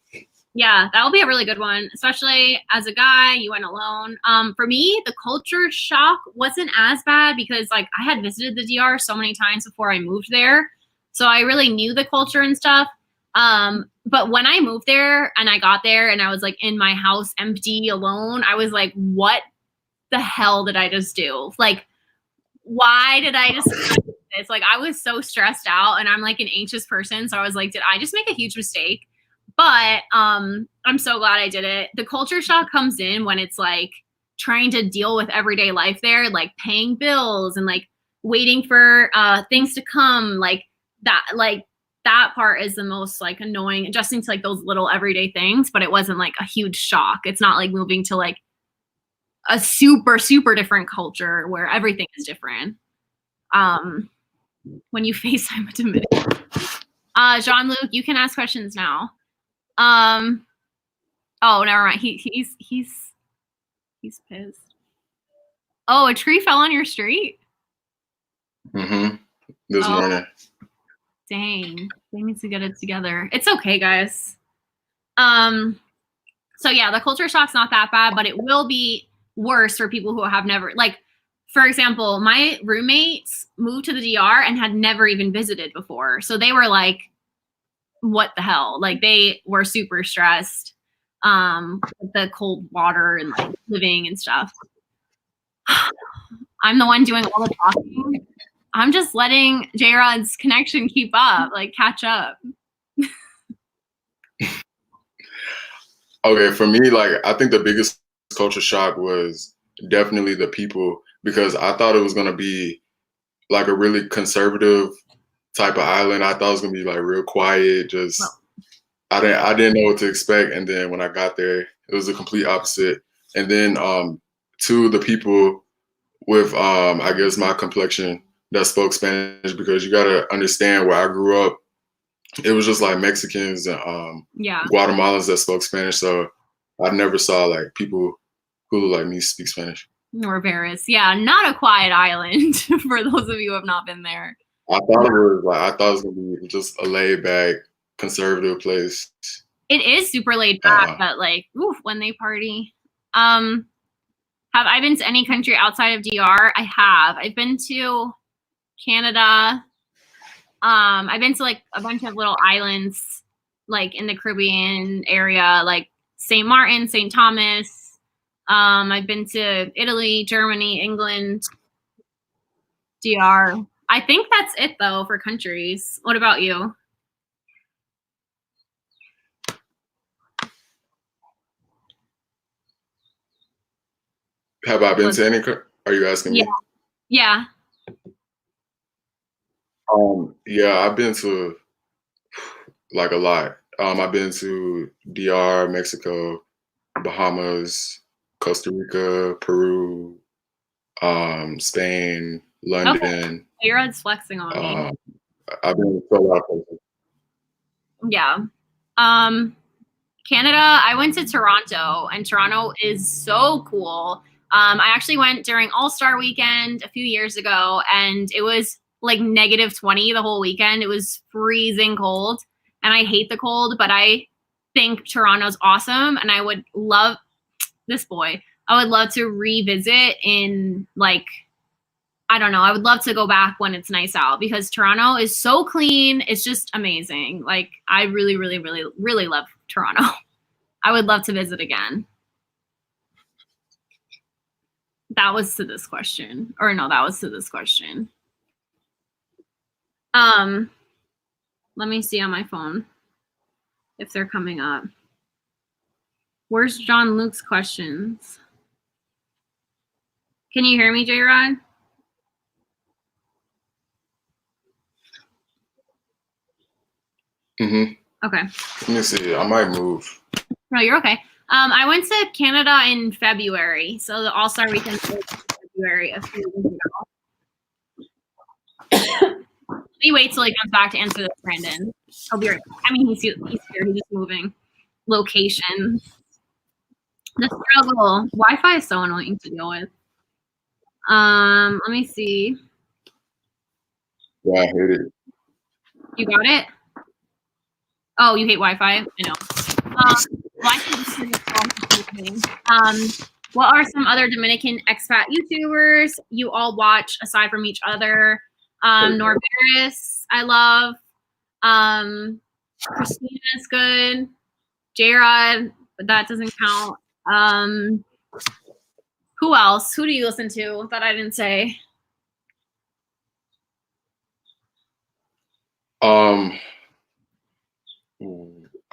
S1: Yeah, that will be a really good one, especially as a guy, you went alone. For me, the culture shock wasn't as bad because like I had visited the DR so many times before I moved there. So I really knew the culture and stuff. But when I moved there and I got there and I was like in my house empty alone, I was like, what the hell did I just do? Like, why did I just do this? Like, I was so stressed out and I'm like an anxious person. So I was like, did I just make a huge mistake? But I'm so glad I did it. The culture shock comes in when it's like trying to deal with everyday life there, like paying bills and like waiting for things to come. Like that part is the most like annoying, adjusting to like those little everyday things, but it wasn't like a huge shock. It's not like moving to like a super, super different culture where everything is different. When you FaceTime a Dominican. Jean-Luc, you can ask questions now. Oh, never mind. He's pissed. Oh, a tree fell on your street?
S2: This morning.
S1: Dang. They need to get it together. It's okay, guys. So yeah, the culture shock's not that bad, but it will be worse for people who have never, like, for example, my roommates moved to the DR and had never even visited before. So they were like, what the hell? Like they were super stressed with the cold water and like living and stuff. I'm the one doing all the talking. I'm just letting JRod's connection keep up, like catch up.
S2: Okay, for me, like I think the biggest culture shock was definitely the people, because I thought it was gonna be like a really conservative type of island. I thought it was gonna be like real quiet, just I didn't know what to expect. And then when I got there, it was the complete opposite. And then two, the people with I guess my complexion that spoke Spanish, because you gotta understand where I grew up, it was just like Mexicans and Guatemalans that spoke Spanish. So I never saw like people who look like me speak Spanish.
S1: Rivera's, yeah, not a quiet island for those of you who have not been there.
S2: I thought it was gonna be just a laid back, conservative place.
S1: It is super laid back, but like, oof, when they party. Have I been to any country outside of DR? I have. I've been to Canada. I've been to like a bunch of little islands, like in the Caribbean area, like St. Martin, St. Thomas. I've been to Italy, Germany, England, DR. I think that's it though for countries. What about you?
S2: Have I been to any? Are you asking me?
S1: Yeah.
S2: Yeah, I've been to like a lot. I've been to DR, Mexico, Bahamas, Costa Rica, Peru, Spain, London.
S1: Okay. JRod's flexing on me.
S2: I've been to a lot of places.
S1: Yeah. Canada, I went to Toronto, and Toronto is so cool. I actually went during All-Star weekend a few years ago, and it was like -20 the whole weekend. It was freezing cold, and I hate the cold, but I think Toronto's awesome, and I would love to revisit in like, I don't know, I would love to go back when it's nice out, because Toronto is so clean. It's just amazing. Like I really, really, really, really love Toronto. I would love to visit again. That was to this question. Or no, that was to this question. Let me see on my phone if they're coming up. Where's Jean-Luc's questions? Can you hear me, JRod? Okay.
S2: Let me see. I might move.
S1: No, you're okay. I went to Canada in February, so the All-Star weekend was in February a few years ago. Let me wait till he comes back to answer this, Brandon. He'll be right back. I mean, he's here. He's just moving location. The struggle. Wi-Fi is so annoying to deal with. Let me see.
S2: Yeah, I hate it.
S1: You got it? Oh, you hate Wi-Fi? I know. What are some other Dominican expat YouTubers you all watch aside from each other? Norberis, I love. Christina's good. JRod, but that doesn't count. Who else? Who do you listen to that I didn't say?
S2: Are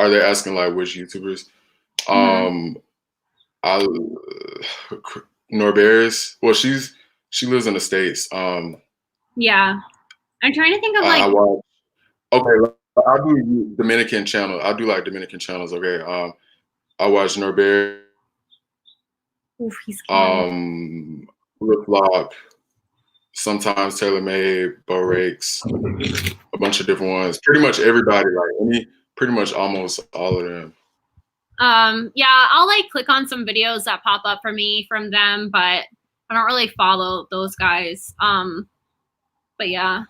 S2: they asking like which YouTubers? I Norberis. Well, she lives in the States.
S1: Yeah, I'm trying to think of like.
S2: I watch. Okay, I do Dominican channel. I do like Dominican channels. Okay, I watch Norberis.
S1: Oof, he's
S2: Flip Flop. Sometimes Taylor Made, Bo Rakes, a bunch of different ones. Pretty much everybody, like pretty much almost all of them.
S1: Yeah, I'll like click on some videos that pop up for me from them, but I don't really follow those guys. But yeah,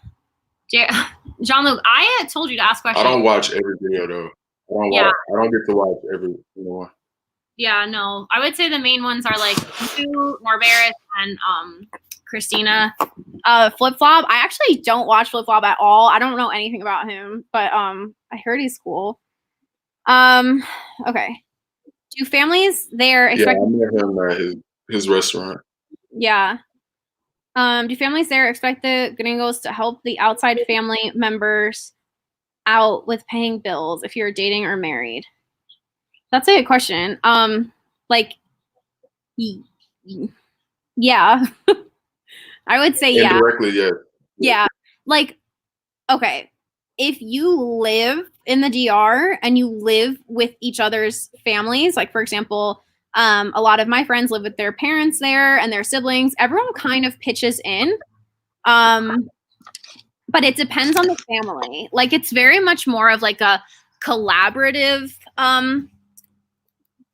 S1: Jean-Luc, I had told you to ask questions.
S2: I don't watch every video though. I don't get to watch every one.
S1: Yeah, no, I would say the main ones are like you, Norberis, and Christina. Flip Flop. I actually don't watch Flip Flop at all. I don't know anything about him, but I heard he's cool. Okay. Do families there expect?
S2: Yeah, I met him at his restaurant.
S1: Yeah. Do families there expect the gringos to help the outside family members out with paying bills if you're dating or married? That's a good question. Like, yeah. I would say yeah.
S2: Indirectly, yeah.
S1: Yeah. Like, okay. If you live in the DR and you live with each other's families, like for example, a lot of my friends live with their parents there and their siblings. Everyone kind of pitches in. But it depends on the family. Like it's very much more of like a collaborative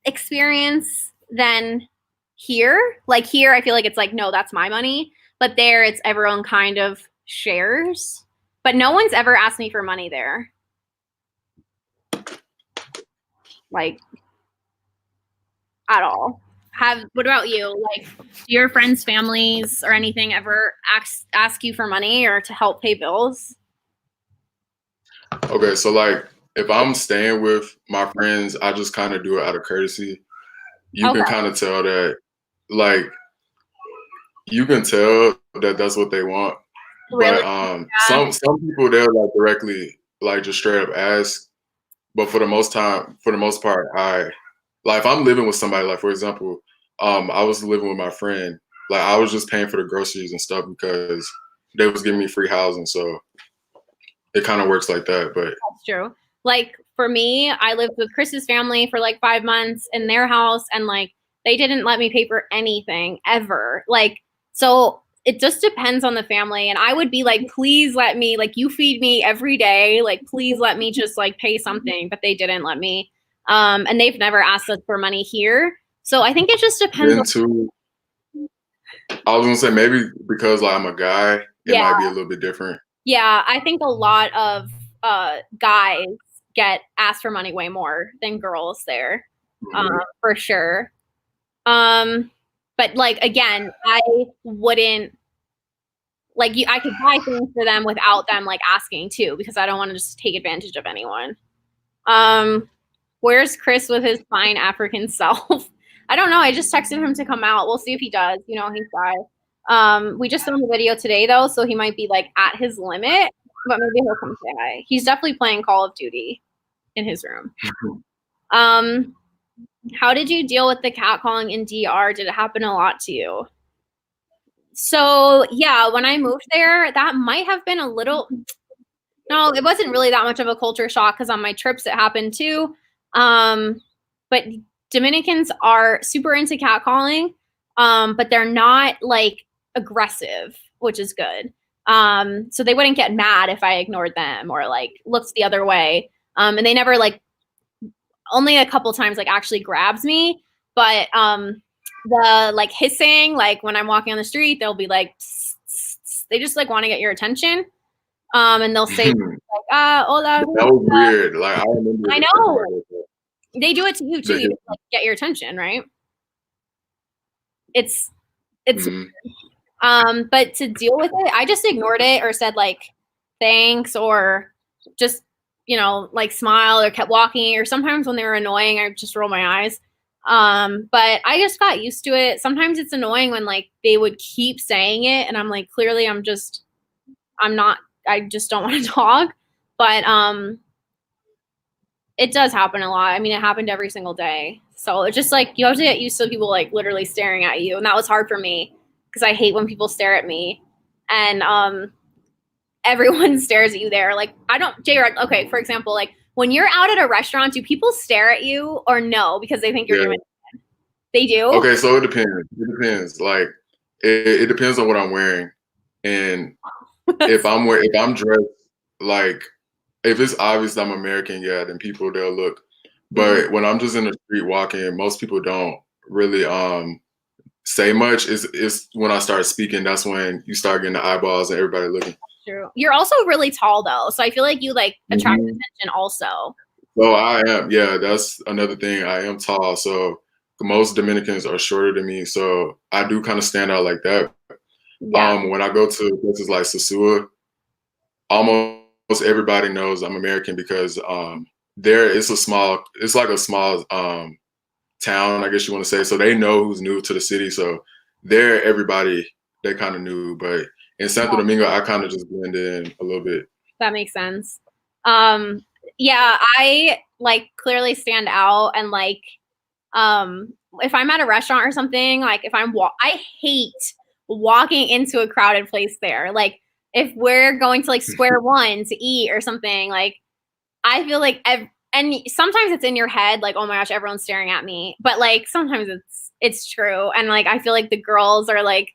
S1: experience than here. Like here, I feel like it's like, no, that's my money. But there, it's everyone kind of shares. But no one's ever asked me for money there. Like, at all. What about you? Like, do your friends' families or anything ever ask you for money or to help pay bills?
S2: Okay, so like if I'm staying with my friends, I just kind of do it out of courtesy. You can kind of tell that, like, you can tell that that's what they want. Really? But some people they'll like directly like just straight up ask. But for the most part, like if I'm living with somebody, like for example, I was living with my friend, like I was just paying for the groceries and stuff because they was giving me free housing, so it kind of works like that. But
S1: that's true. Like for me, I lived with Chris's family for like 5 months in their house, and like they didn't let me pay for anything ever. Like so. It just depends on the family. And I would be like, please let me, like, you feed me every day. Like, please let me just like pay something. But they didn't let me. And they've never asked us for money here. So I think it just depends.
S2: I was gonna say maybe because like I'm a guy, it might be a little bit different.
S1: Yeah, I think a lot of guys get asked for money way more than girls there, for sure. But like again, I wouldn't like I could buy things for them without them like asking too, because I don't want to just take advantage of anyone. Where's Chris with his fine African self? I don't know. I just texted him to come out. We'll see if he does. You know, he's shy. We just filmed a video today though, so he might be like at his limit, but maybe he'll come say hi. He's definitely playing Call of Duty in his room. How did you deal with the catcalling in DR? Did it happen a lot to you? So yeah, when I moved there, that might have been a little, no, it wasn't really that much of a culture shock because on my trips it happened too. But Dominicans are super into catcalling, but they're not like aggressive, which is good. So they wouldn't get mad if I ignored them or like looked the other way. And they never like, only a couple times like actually grabs me. But the like hissing, like when I'm walking on the street, they'll be like, psst, psst, psst. They just like want to get your attention. And they'll say like, hola.
S2: That was weird. Like I remember.
S1: I know. They do it to you too. You just, like, get your attention, right? It's but to deal with it, I just ignored it or said like thanks or just, you know, like smile or kept walking, or sometimes when they were annoying, I just roll my eyes. But I just got used to it. Sometimes it's annoying when like they would keep saying it and I'm like, clearly I just don't want to talk. But it does happen a lot. I mean, it happened every single day. So it's just like you have to get used to people like literally staring at you. And that was hard for me because I hate when people stare at me. And everyone stares at you there. Like I don't, JRod, okay, for example, like when you're out at a restaurant, do people stare at you or no because they think you're Dominican? They do?
S2: Okay, so it depends. It depends. Like it depends on what I'm wearing. And if I'm dressed like, if it's obvious that I'm American, yeah, then they'll look. But when I'm just in the street walking, most people don't really say much. It's when I start speaking, that's when you start getting the eyeballs and everybody looking.
S1: True. You're also really tall though, so I feel like you like attract attention also.
S2: So I am, yeah, that's another thing. I am tall, so most Dominicans are shorter than me, so I do kind of stand out like that. Yeah. When I go to places like Sosua, almost everybody knows I'm American because it's like a small town, I guess you want to say. So they know who's new to the city. So everybody, they kind of knew. But in Santo Domingo, I kind of just blend in a little bit.
S1: That makes sense. Yeah, I like clearly stand out, and like if I'm at a restaurant or something, like if I hate walking into a crowded place there. Like if we're going to like Square One to eat or something, like I feel like and sometimes it's in your head, like, oh my gosh, everyone's staring at me. But like sometimes it's true. And like I feel like the girls are like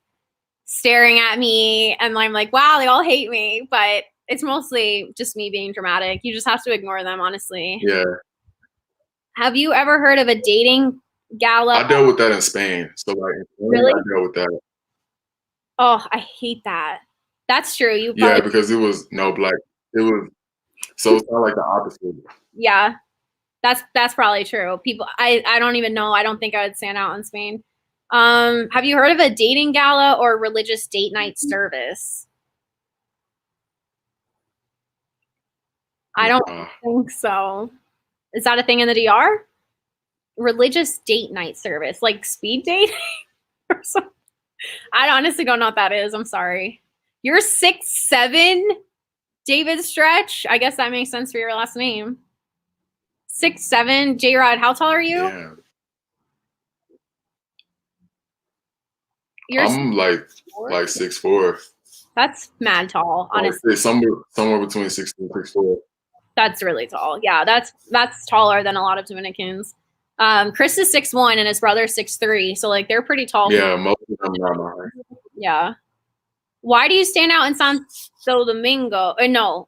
S1: staring at me and I'm like, wow, they all hate me. But it's mostly just me being dramatic. You just have to ignore them, honestly.
S2: Yeah.
S1: Have you ever heard of a dating gala?
S2: I dealt with that in Spain. So like in Spain, really? I dealt with that.
S1: Oh, I hate that. That's true.
S2: Yeah, because it was no black. It was so it's not like the opposite.
S1: Yeah, that's probably true. People, I don't even know. I don't think I would stand out in Spain. Have you heard of a dating gala or religious date night service? I don't think so. Is that a thing in the DR? Religious date night service, like speed dating or something? I honestly don't know what that is. I'm sorry. You're 6'7", David Stretch. I guess that makes sense for your last name. 6'7", JRod. How tall are you?
S2: Yeah. I'm like 6'4".
S1: That's mad tall, honestly.
S2: Somewhere between 6'2" and 6'4".
S1: That's really tall. Yeah, that's taller than a lot of Dominicans. Chris is 6'1" and his brother's 6'3", so like they're pretty tall.
S2: Yeah, most of them are my height.
S1: Yeah. Why do you stand out in Santo Domingo? No.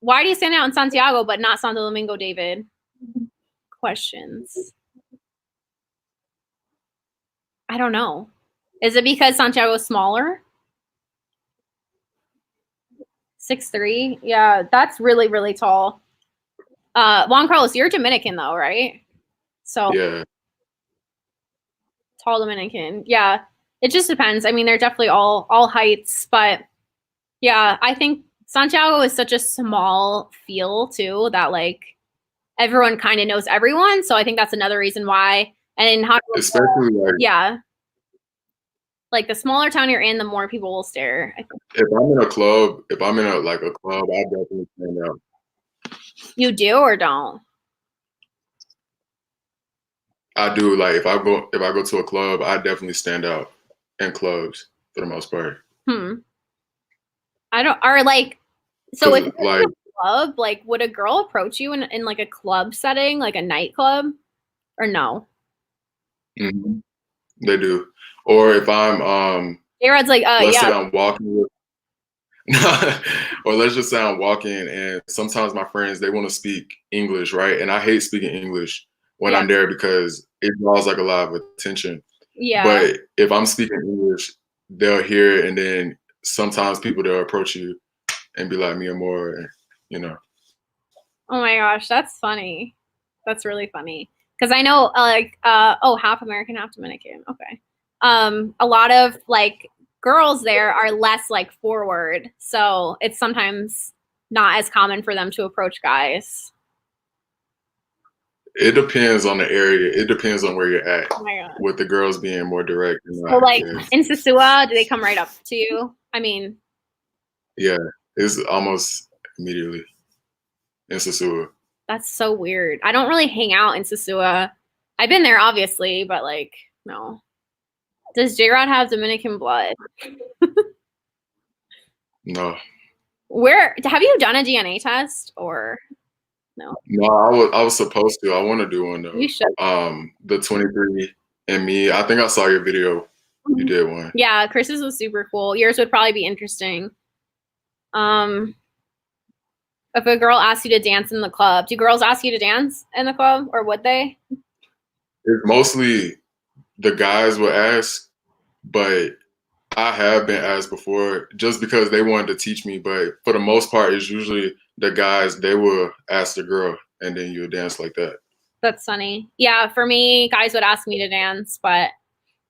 S1: Why do you stand out in Santiago but not Santo Domingo, David? Questions. I don't know. Is it because Santiago is smaller? 6'3"? Yeah, that's really, really tall. Juan Carlos, you're Dominican though, right? So
S2: yeah.
S1: Tall Dominican. Yeah. It just depends. I mean, they're definitely all heights, but yeah, I think Santiago is such a small feel too that like everyone kind of knows everyone. So I think that's another reason why. And in
S2: especially like,
S1: yeah, like the smaller town you're in, the more people will stare. I think.
S2: If I'm in a club, I definitely stand out.
S1: You do or don't?
S2: I do. Like if I go to a club, I definitely stand out in clubs for the most part.
S1: I don't, or like, so if like a club, like would a girl approach you in like a club setting, like a nightclub, or no?
S2: Mm-hmm. They do. Or if I'm
S1: JRod's like,
S2: let's
S1: yeah.
S2: say I'm walking or let's just say I'm walking and sometimes my friends, they want to speak English, right? And I hate speaking English. when I'm there because it draws like a lot of attention.
S1: Yeah.
S2: But if I'm speaking English, they'll hear it, and then sometimes people they'll approach you and be like me or more, you know.
S1: Oh my gosh, that's funny. That's really funny. Because I know half American, half Dominican. Okay. A lot of like girls there are less like forward, so it's sometimes not as common for them to approach guys.
S2: It depends on the area. It depends on where you're at.
S1: Oh my God.
S2: With the girls being more direct.
S1: So like in Sosua, do they come right up to you? I mean,
S2: yeah, it's almost immediately in Sosua.
S1: That's so weird. I don't really hang out in Sosua. I've been there obviously, but like no. Does JRod have Dominican blood?
S2: No.
S1: Where have you done a DNA test or no?
S2: No, I was supposed to. I want to do one though.
S1: You should.
S2: The 23andMe. I think I saw your video. You did one.
S1: Yeah, Chris's was super cool. Yours would probably be interesting. If a girl asks you to dance in the club, do girls ask you to dance in the club, or would they?
S2: It's mostly the guys will ask, but I have been asked before just because they wanted to teach me. But for the most part, it's usually the guys, they will ask the girl and then you'll dance like that.
S1: That's funny. Yeah, for me, guys would ask me to dance, but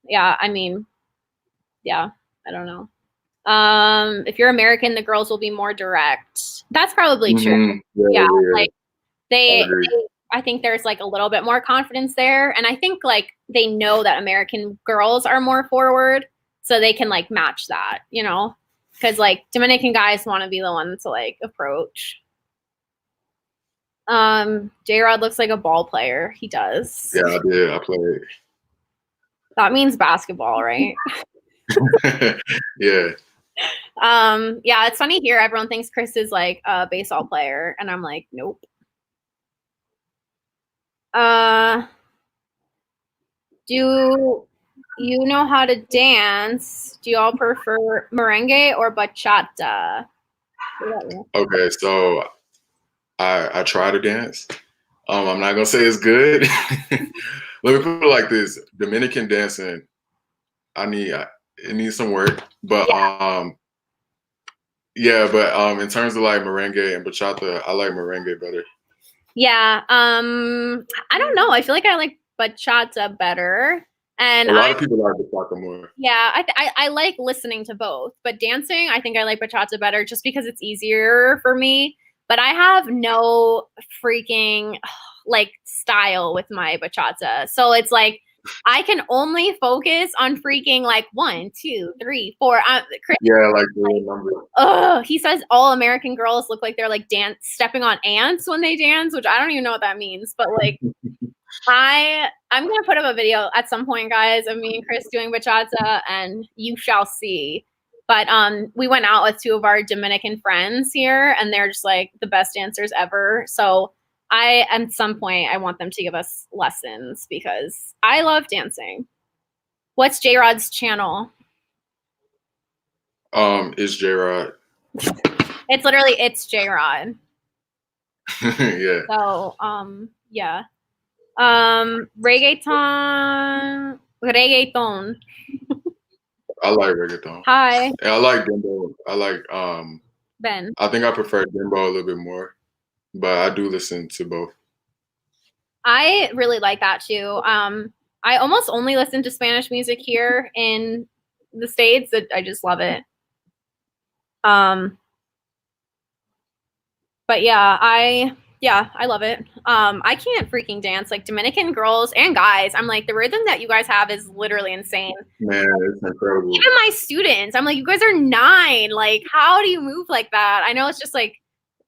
S1: yeah, I mean, yeah, I don't know. If you're American, the girls will be more direct. That's probably true. Yeah, like I think there's like a little bit more confidence there. And I think like they know that American girls are more forward, so they can like match that, you know? Because like Dominican guys want to be the one to like approach. JRod looks like a ball player. He does.
S2: Yeah, I did. I played.
S1: That means basketball, right?
S2: Yeah.
S1: Yeah, it's funny here. Everyone thinks Chris is like a baseball player, and I'm like, nope. Do you know how to dance? Do y'all prefer merengue or bachata?
S2: Okay, so I try to dance. I'm not gonna say it's good. Let me put it like this: Dominican dancing, it needs some work, but in terms of like merengue and bachata, I like merengue better.
S1: Yeah, I don't know. I feel like I like bachata better, and
S2: a lot of people like bachata more.
S1: Yeah, I like listening to both, but dancing, I think I like bachata better just because it's easier for me. But I have no freaking like style with my bachata, so it's like I can only focus on freaking like 1, 2, 3, 4. Chris,
S2: yeah, like the number.
S1: He says all American girls look like they're like stepping on ants when they dance, which I don't even know what that means. But like, I'm gonna put up a video at some point, guys, of me and Chris doing bachata, and you shall see. But we went out with 2 of our Dominican friends here, and they're just like the best dancers ever. So at some point, I want them to give us lessons because I love dancing. What's JRod's channel?
S2: It's JRod.
S1: It's literally it's JRod.
S2: Yeah.
S1: So yeah. Reggaeton.
S2: I like reggaeton.
S1: Hi.
S2: And I like dembo. I like
S1: Ben.
S2: I think I prefer dembo a little bit more, but I do listen to both.
S1: I really like that too. I almost only listen to Spanish music here in the States. I just love it. But yeah, I love it. I can't freaking dance. Like Dominican girls and guys, I'm like, the rhythm that you guys have is literally insane.
S2: Man, it's incredible.
S1: Even my students, I'm like, you guys are 9. Like, how do you move like that? I know it's just like,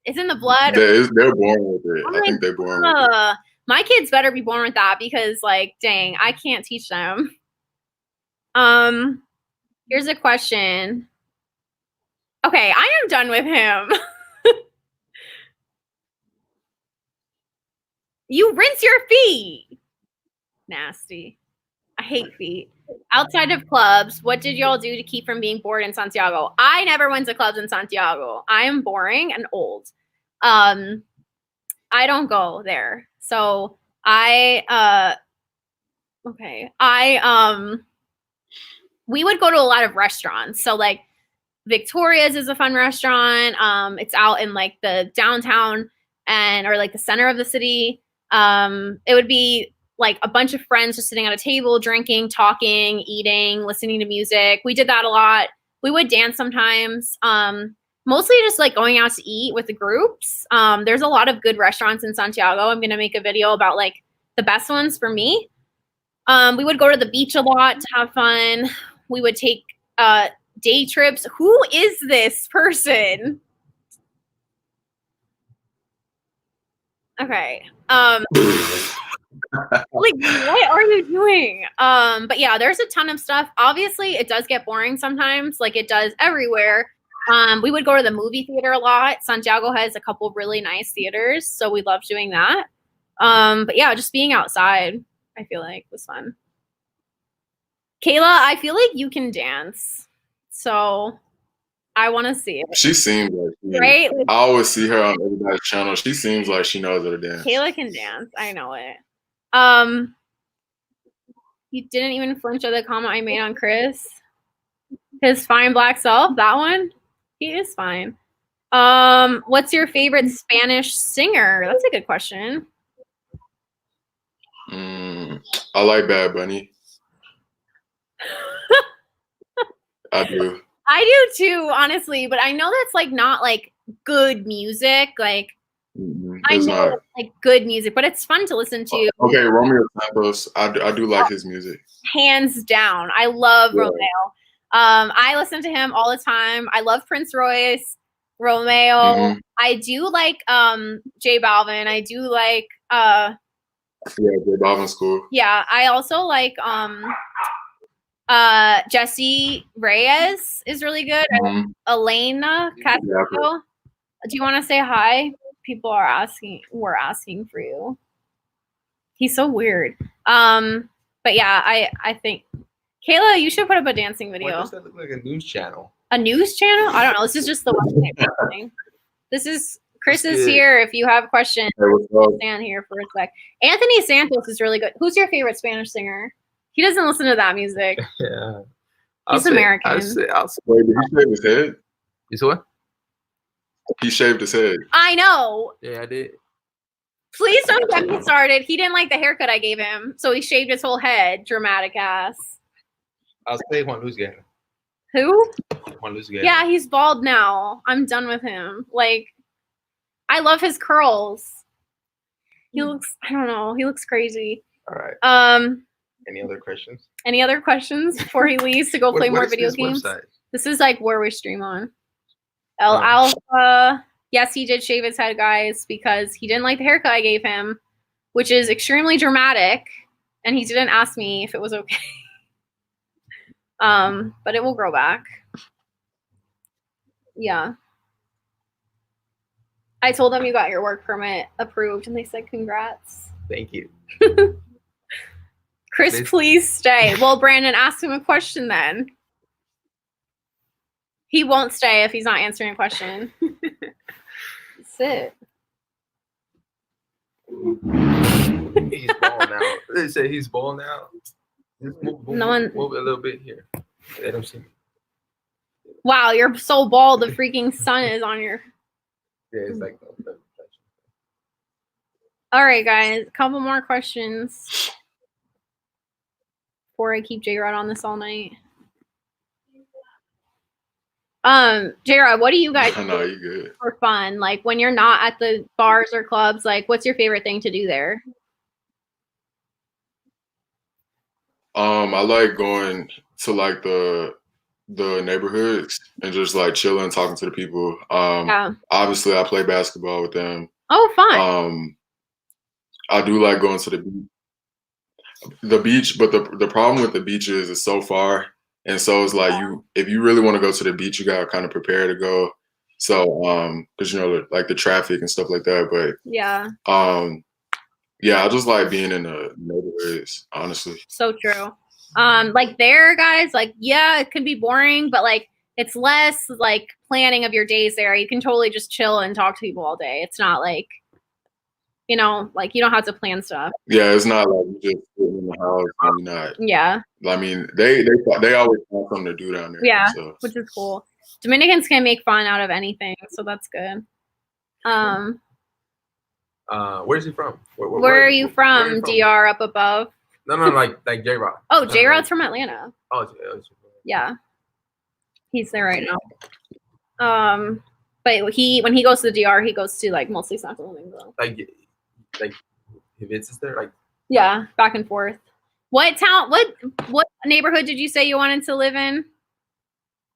S1: it's in the blood.
S2: They're born with it. I think they're born with it.
S1: My kids better be born with that because, like, dang, I can't teach them. Here's a question. Okay, I am done with him. You rinse your feet. Nasty. I hate feet. Outside of clubs, what did y'all do to keep from being bored in Santiago? I never went to clubs in Santiago. I am boring and old. I don't go there. So We would go to a lot of restaurants. So like Victoria's is a fun restaurant. It's out in like the downtown or like the center of the city. It would be like a bunch of friends just sitting at a table, drinking, talking, eating, listening to music. We did that a lot. We would dance sometimes. Mostly just like going out to eat with the groups. There's a lot of good restaurants in Santiago. I'm going to make a video about like the best ones for me. We would go to the beach a lot to have fun. We would take day trips. Who is this person? Okay. Like, what are you doing? But yeah, there's a ton of stuff. Obviously, it does get boring sometimes, like it does everywhere. We would go to the movie theater a lot. Santiago has a couple really nice theaters, so we love doing that. But yeah, just being outside, I feel like was fun. Kayla, I feel like you can dance, so I want to see it.
S2: She seems like right. I always see her on everybody's channel. She seems like she knows how to dance.
S1: Kayla can dance. I know it. You didn't even flinch at the comment I made on Chris. His fine black self. That one. He is fine. What's your favorite Spanish singer? That's a good question.
S2: I like Bad Bunny. I do.
S1: I do too, honestly, but I know that's like not like good music. Like I know it's like good music, but it's fun to listen to.
S2: Okay, Romeo Santos. I do like his music. Hands
S1: down. I love Romeo. I listen to him all the time. I love Prince Royce, Romeo. I do like J Balvin. I do like
S2: J Balvin's cool.
S1: Yeah, I also like Jessie Reyes is really good. Elena Castillo. Do you want to say hi? People are asking. We're asking for you. He's so weird. But yeah, I think Kayla, you should put up a dancing video.
S3: Why does that look like a news channel?
S1: A news channel? I don't know. This is just the website. This is Chris is here. If you have questions, stand here for a sec. Anthony Santos is really good. Who's your favorite Spanish singer? He doesn't listen to that music.
S3: Yeah.
S1: He's American.
S2: Wait, did he shave his head?
S3: You saw what?
S2: He shaved his head.
S1: I know.
S3: Yeah, I did.
S1: Please don't get me started. He didn't like the haircut I gave him, so he shaved his whole head. Dramatic ass.
S3: I'll say Juan Luis Guerra.
S1: Who?
S3: Juan Luis Guerra.
S1: Yeah, he's bald now. I'm done with him. Like, I love his curls. He looks, I don't know, he looks crazy.
S3: All right. Any other questions?
S1: Any other questions before he leaves to go play more video games?
S3: Website?
S1: This is like where we stream on. El Alpha. Yes, he did shave his head, guys, because he didn't like the haircut I gave him, which is extremely dramatic, and he didn't ask me if it was okay. But it will grow back. Yeah. I told them you got your work permit approved, and they said congrats.
S3: Thank you.
S1: Chris, please stay. Well, Brandon, ask him a question then. He won't stay if he's not answering a question. Sit.
S3: He's bald now. They say he's bald now. Move a little bit here. Let him see.
S1: Wow, you're so bald. The freaking sun is on your.
S3: Yeah, it's like.
S1: All right, guys. A couple more questions before I keep JRod on this all night. JRod, what do you guys do for fun? Like when you're not at the bars or clubs, like what's your favorite thing to do there?
S2: I like going to like the neighborhoods and just like chilling, talking to the people. Obviously I play basketball with them.
S1: Oh, fun.
S2: I do like going to the beach, but the problem with the beach is it's so far. And so it's like if you really want to go to the beach, you gotta kind of prepare to go. So, cause you know, like the traffic and stuff like that. But
S1: yeah,
S2: I just like being in the neighborhoods, honestly.
S1: So true. Like there, guys, like, yeah, it can be boring, but like it's less like planning of your days there. You can totally just chill and talk to people all day. It's not like You know, like you don't have to plan stuff.
S2: Yeah, it's not like you just sitting in the house and you're not.
S1: Yeah.
S2: I mean, they always have something to do down there.
S1: Yeah,
S2: so.
S1: which is cool. Dominicans can make fun out of anything, so that's good.
S3: Where's he from?
S1: Where are you from? DR up above.
S3: No, like JRod.
S1: Oh, JRod's from Atlanta.
S3: Oh,
S1: yeah, he's there right now. But when he goes to the DR, he goes to like mostly Santo Domingo.
S3: Like he visits there, like.
S1: Yeah, back and forth. What town? What neighborhood did you say you wanted to live in?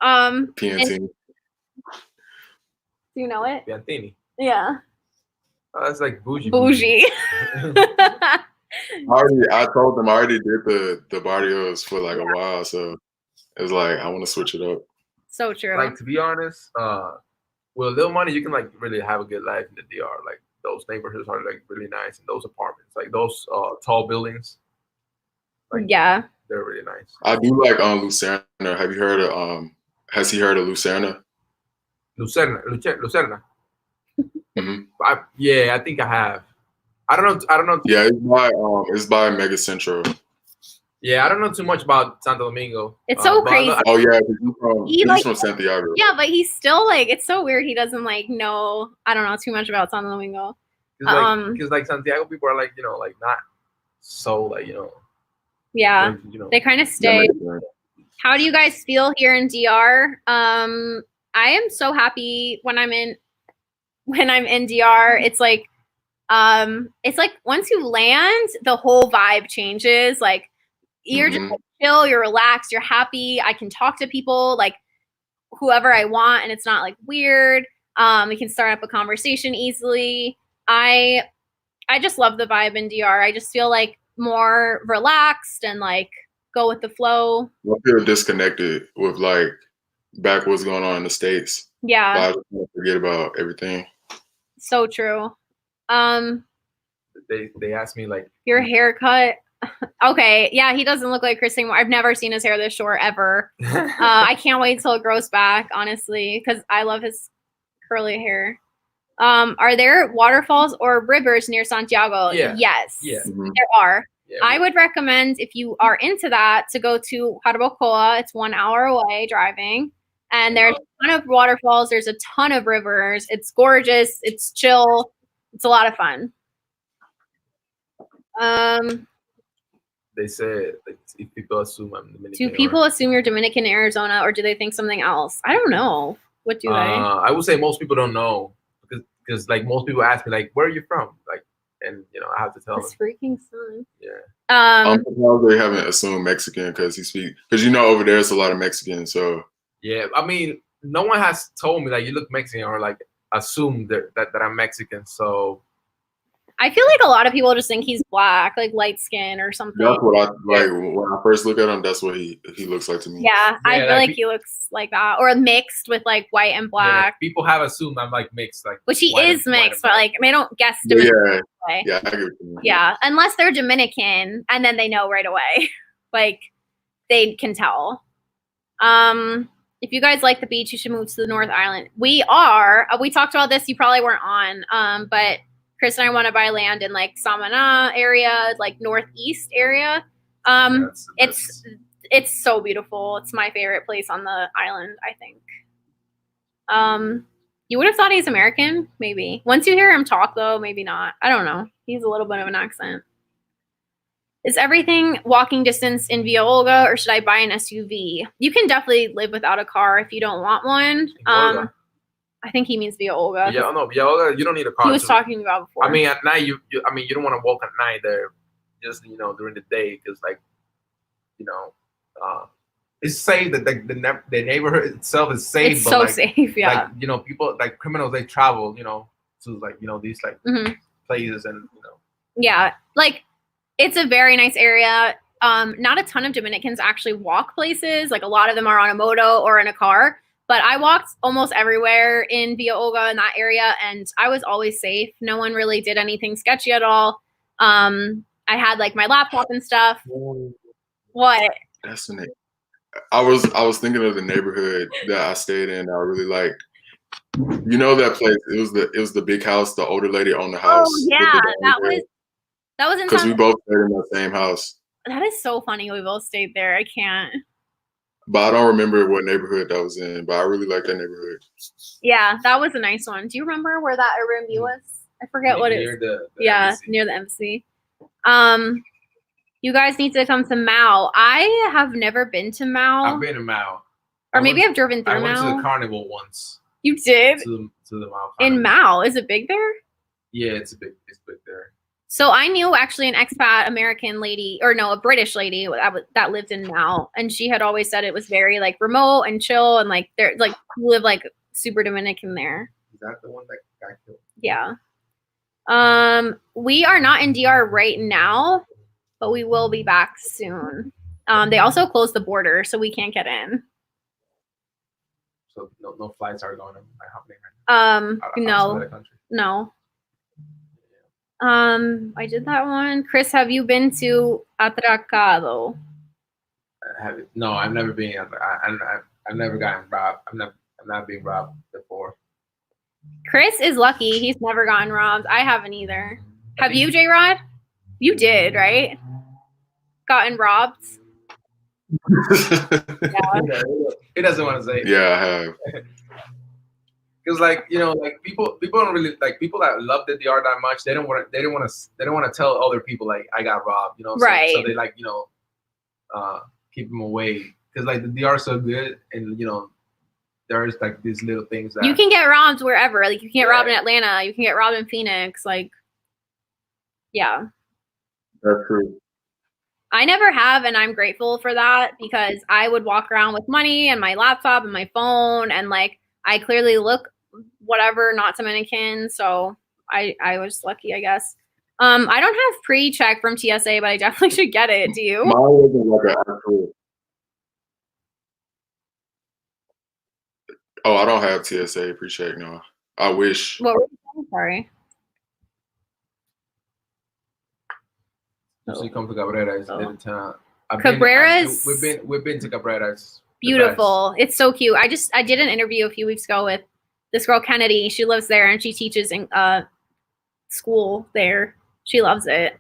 S2: PNC.
S1: Do you know it?
S3: Piantini.
S1: Yeah.
S3: Oh, that's like bougie.
S2: I told them I already did the barrios for like a while, so it's like I want to switch it up.
S1: So true.
S3: Like, to be honest, with a little money, you can like really have a good life in the DR. Like those neighborhoods are like really nice, and those apartments, like those tall buildings. Like,
S1: yeah,
S3: they're really nice.
S2: I do like Lucerna. Have you heard of Has he heard of Lucerna?
S3: Lucerna.
S2: Mm-hmm.
S3: I think I have. I don't know.
S2: Yeah, it's by Mega Central.
S3: Yeah, I don't know too much about Santo Domingo.
S1: It's so crazy.
S2: Oh yeah, he's from Santiago.
S1: Yeah, but he's still like, it's so weird. He doesn't like know. I don't know too much about Santo Domingo.
S3: Because like Santiago people are like, you know, like not so like, you know.
S1: Yeah,
S3: you know,
S1: they kind of stay. How do you guys feel here in DR? I am so happy when I'm in DR. It's like once you land, the whole vibe changes. Like you're just like, chill, you're relaxed, you're happy. I can talk to people like whoever I want, and it's not like weird. We can start up a conversation easily. I just love the vibe in DR. I just feel like more relaxed and like go with the flow.
S2: I feel disconnected with like back what's going on in the States.
S1: Yeah.
S2: I just forget about everything.
S1: So true.
S3: They asked me like
S1: your haircut. Okay, yeah, he doesn't look like Chris anymore. I've never seen his hair this short ever. I can't wait till it grows back, honestly, because I love his curly hair. Are there waterfalls or rivers near Santiago?
S3: Yeah.
S1: Yes,
S3: yeah.
S1: There are. Yeah, I would recommend, if you are into that, to go to Jarabacoa. It's 1 hour away driving. And there's a ton of waterfalls. There's a ton of rivers. It's gorgeous. It's chill. It's a lot of fun.
S3: They said like, if people assume I'm Dominican.
S1: Do people assume you're Dominican in Arizona, or do they think something else? I don't know. What do they?
S3: I would say most people don't know because like most people ask me like, where are you from? Like, and you know, I have to tell them.
S1: This freaking sun.
S3: Yeah.
S2: I'm surprised they haven't assumed Mexican because because you know over there it's a lot of Mexicans. So
S3: yeah, I mean, no one has told me like you look Mexican or like assumed that I'm Mexican. So
S1: I feel like a lot of people just think he's black, like light skin or something.
S2: That's what I like when I first look at him. That's what he looks like to me.
S1: Yeah, I feel like he looks like that, or mixed with like white and black.
S3: Yeah, people have assumed I'm like mixed, like
S1: which he is mixed, but like they don't guess.
S2: Yeah, I get what you mean.
S1: Yeah, unless they're Dominican, and then they know right away. Like they can tell. If you guys like the beach, you should move to the North Island. We are. We talked about this. You probably weren't on. But Chris and I want to buy land in like Samana area, like northeast area. It's so beautiful. It's my favorite place on the island, I think. You would have thought he's American, maybe. Once you hear him talk, though, maybe not. I don't know. He's a little bit of an accent. Is everything walking distance in Villa Olga, or should I buy an SUV? You can definitely live without a car if you don't want one. I think he means Villa Olga.
S3: Yeah, no, Villa Olga, you don't need a car.
S1: He was talking about before.
S3: I mean, at night, you don't want to walk at night there, just during the day, because like, it's safe. That the neighborhood itself is safe.
S1: It's so safe, yeah.
S3: Like people like criminals, they travel, to like these like places and
S1: Yeah, like it's a very nice area. Not a ton of Dominicans actually walk places. Like a lot of them are on a moto or in a car. But I walked almost everywhere in Villa Olga in that area, and I was always safe. No one really did anything sketchy at all. I had like my laptop and stuff. What?
S2: That's the name. I was thinking of the neighborhood that I stayed in. I really liked. You know that place? It was the big house. The older lady owned the house.
S1: Oh yeah, that was in
S2: because we both stayed in the same house.
S1: That is so funny. We both stayed there. I can't.
S2: But I don't remember what neighborhood that was in. But I really like that neighborhood.
S1: Yeah, that was a nice one. Do you remember where that Airbnb was? I forget what it is. Near the embassy. You guys need to come to Mao. I have never been to Mao.
S3: I've been to Mao.
S1: Or maybe I've driven through Mao.
S3: I went to the carnival once.
S1: You did?
S3: To the Mao carnival.
S1: In Mao. Is it big there?
S3: Yeah, it's big there.
S1: So I knew actually an expat American lady, or no, a British lady that lived in Mao, and she had always said it was very like remote and chill, and like they're like live like super Dominican there.
S3: Is that the one that got killed?
S1: Yeah. We are not in DR right now, but we will be back soon. They also closed the border, so we can't get in.
S3: So no flights are going happening right now.
S1: No. I did that one. Chris, have you been to Atracado?
S3: No, I've never been. I've never gotten robbed. I'm not being robbed before.
S1: Chris is lucky. He's never gotten robbed. I haven't either. Have you, JRod? You did, right? Gotten robbed?
S3: Yeah. He doesn't want to say it.
S2: Yeah, I have.
S3: Because like people don't really like people that love the DR that much. They don't want to tell other people like I got robbed.
S1: Right.
S3: So they like keep them away because like the DR is so good, and there's like these little things that
S1: you can get robbed wherever. Like you can get robbed in Atlanta. You can get robbed in Phoenix. Like, yeah.
S2: That's true.
S1: I never have, and I'm grateful for that because I would walk around with money and my laptop and my phone, and like I clearly look whatever, not Dominican, so I was lucky, I guess. I don't have pre-check from TSA, but I definitely should get it. Do you?
S2: Mine wasn't like an actual. Oh, I don't have TSA pre-check, no. I wish.
S1: What were you saying? Sorry.
S3: So you come to Cabrera's in town.
S1: Cabrera's.
S3: We've been to Cabrera's.
S1: Beautiful. It's so cute. I did an interview a few weeks ago with this girl Kennedy. She lives there and she teaches in school there. She loves it.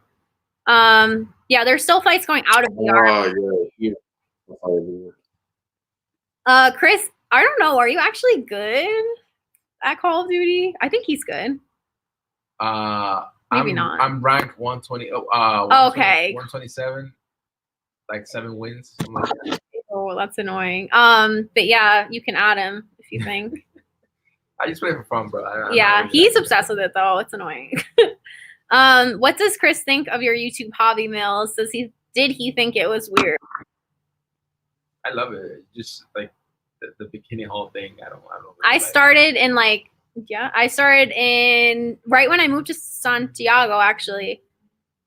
S1: Yeah, there's still flights going out of DR. Chris, I don't know. Are you actually good at Call of Duty? I think he's good. Maybe not.
S3: I'm ranked 120.
S1: Okay.
S3: 127. Like 7 wins. Something like that.
S1: Oh, that's annoying. But yeah, you can add him if you think.
S3: I just play for fun, bro.
S1: Yeah, he's obsessed with it though. It's annoying. What does Chris think of your YouTube hobby, Mills? Did he think it was weird?
S3: I love it. Just like the bikini whole thing. I don't. Really
S1: I started in right when I moved to Santiago, actually.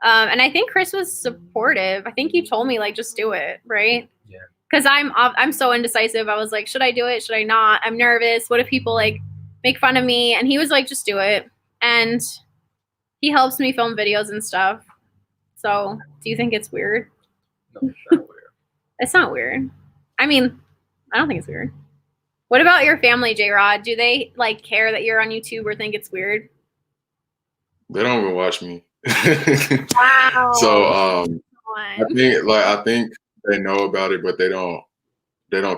S1: And I think Chris was supportive. I think he told me like just do it, right?
S3: Yeah.
S1: Because I'm so indecisive. I was like, should I do it? Should I not? I'm nervous. What if people like make fun of me? And he was like, just do it. And he helps me film videos and stuff. So do you think it's weird?
S3: No, it's not weird.
S1: It's not weird. I mean, I don't think it's weird. What about your family, JRod? Do they like care that you're on YouTube or think it's weird?
S2: They don't even watch me.
S1: Wow.
S2: So I think they know about it, but they don't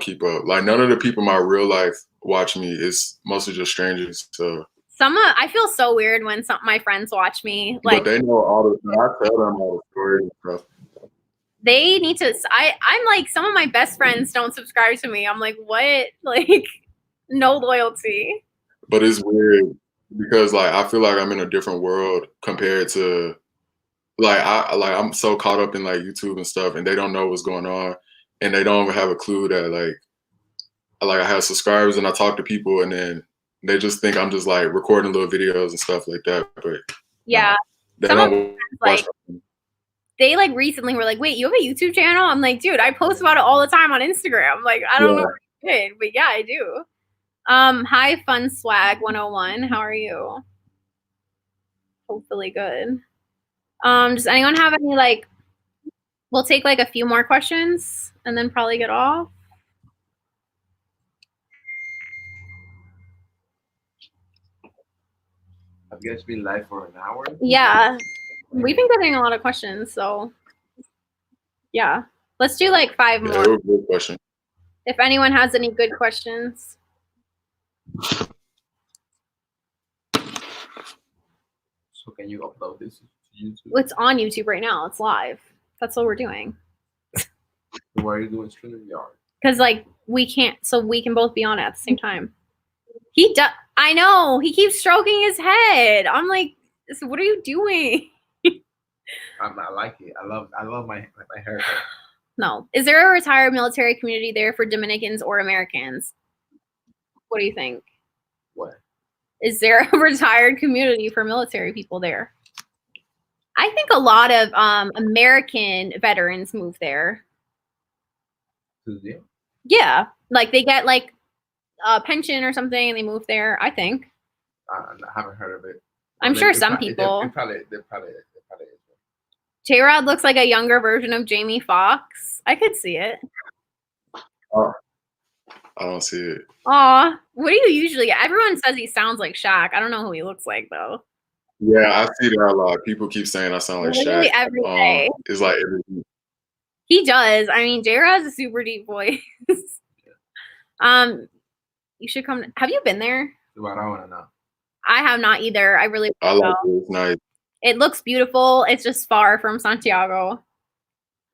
S2: keep up. Like none of the people in my real life watch me. It's mostly just strangers. So
S1: I feel so weird when my friends watch me. Like,
S2: but they know I tell them all the stories and stuff.
S1: They need to. I'm like, some of my best friends don't subscribe to me. I'm like, what? Like, no loyalty.
S2: But it's weird because like I feel like I'm in a different world compared to I'm so caught up in like YouTube and stuff, and they don't know what's going on, and they don't even have a clue that like I have subscribers and I talk to people, and then they just think I'm just like recording little videos and stuff like that. But
S1: yeah,
S2: they don't watch.
S1: They like recently were like, wait, you have a YouTube channel? I'm like, dude, I post about it all the time on Instagram. Like, I don't know if you did, but yeah, I do. Hi, Fun Swag 101. How are you? Hopefully good. Does anyone have any like, we'll take like a few more questions and then probably get off.
S3: Have you guys been live for an hour?
S1: Yeah. We've been getting a lot of questions, so yeah. Let's do like 5
S2: Yeah,
S1: more.
S2: it was a good question.
S1: If anyone has any good questions.
S3: So can you upload this to YouTube?
S1: It's on YouTube right now. It's live. That's what we're doing.
S3: Why are you doing StreamYard?
S1: Because like we can't, so we can both be on it at the same time. He does. I know. He keeps stroking his head. I'm like, so what are you doing?
S3: I like it. I love my haircut.
S1: No. Is there a retired military community there for Dominicans or Americans? What do you think?
S3: What?
S1: Is there a retired community for military people there? I think a lot of American veterans move there. Yeah, like they get like a pension or something and they move there, I think.
S3: I haven't heard of it.
S1: I'm sure some people.
S3: They probably is.
S1: JRod looks like a younger version of Jamie Foxx. I could see it.
S2: I don't see it.
S1: Aw, what do you usually get? Everyone says he sounds like Shaq. I don't know who he looks like though.
S2: Yeah, I see that a lot. People keep saying I sound like
S1: Literally
S2: Shaq.
S1: every day.
S2: It's like every
S1: He does. I mean, JRod has a super deep voice. You should come. Have you been there?
S3: What I want to know.
S1: I have not either. I really
S2: I like it. It's nice.
S1: It looks beautiful. It's just far from Santiago.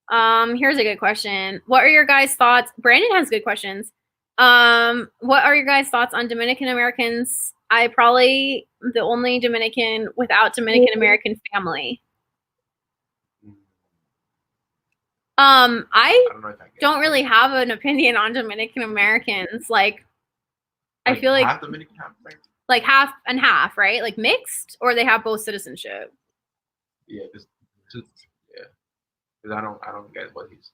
S1: Here's a good question. What are your guys' thoughts? Brandon has good questions. What are your guys' thoughts on Dominican Americans? I probably the only Dominican without Dominican American family. I don't really have an opinion on Dominican Americans. Like I feel like
S3: half Dominican, half American?
S1: Like half and half, right? Like mixed, or they have both citizenship.
S3: Yeah, just because I don't get what he's.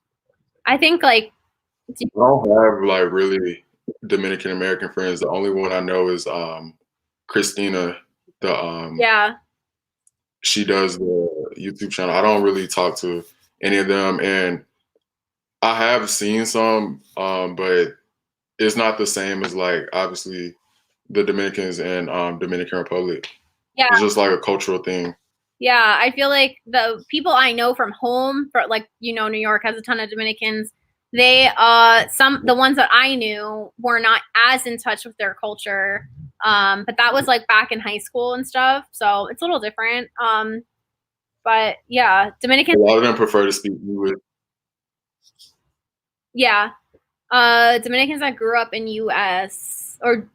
S1: I think like
S2: I don't have like really Dominican American friends. The only one I know is Christina.
S1: Yeah.
S2: She does the YouTube channel. I don't really talk to any of them, and I have seen some, but it's not the same as like obviously the Dominicans and Dominican Republic.
S1: Yeah.
S2: It's just like a cultural thing.
S1: Yeah, I feel like the people I know from home, for like New York has a ton of Dominicans. They the ones that I knew were not as in touch with their culture. But that was like back in high school and stuff, so it's a little different. But yeah, Dominicans.
S2: A lot of them prefer to speak English.
S1: Yeah, Dominicans that grew up in U.S. or.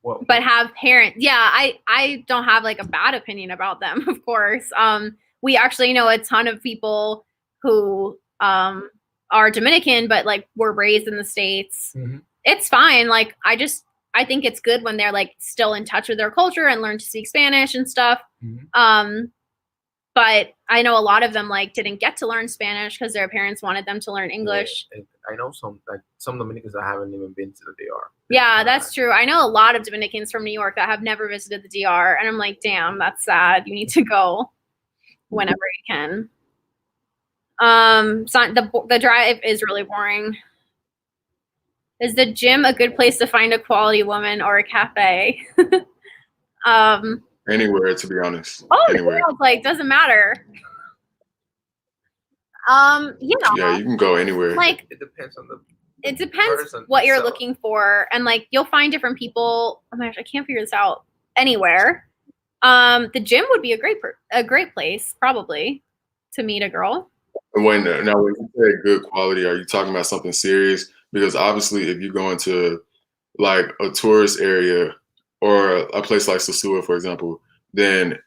S1: But have parents. Yeah, I don't have like a bad opinion about them, of course. We actually know a ton of people who are Dominican, but like were raised in the States. Mm-hmm. It's fine. Like I think it's good when they're like still in touch with their culture and learn to speak Spanish and stuff. Mm-hmm. But I know a lot of them like didn't get to learn Spanish because their parents wanted them to learn English.
S3: Yeah, I know some Dominicans that haven't even been to the DR.
S1: Yeah, that's true. I know a lot of Dominicans from New York that have never visited the DR, and I'm like, damn, that's sad. You need to go whenever you can. So the drive is really boring. Is the gym a good place to find a quality woman or a cafe?
S2: Anywhere, to be honest.
S1: Oh,
S2: anywhere.
S1: Like doesn't matter.
S2: Yeah, you can go anywhere.
S1: Like
S3: it depends on the.
S1: It depends what you're looking for, and like you'll find different people. Oh my gosh, I can't figure this out. Anywhere, the gym would be a great place probably to meet a girl.
S2: When you say good quality, are you talking about something serious? Because obviously, if you go into like a tourist area or a place like Sosua, for example, then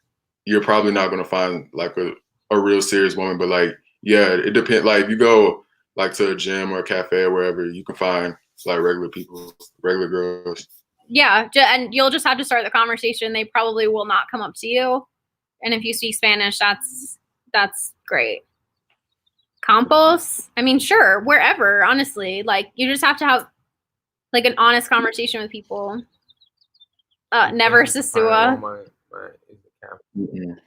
S2: you're probably not going to find like a real serious woman. But like, yeah, it depends. Like if you go like to a gym or a cafe or wherever, you can find like regular people, regular girls.
S1: Yeah, and you'll just have to start the conversation. They probably will not come up to you. And if you speak Spanish, that's great. Campos? I mean, sure, wherever, honestly. Like, you just have to have, like, an honest conversation with people. Never Sosua.
S3: It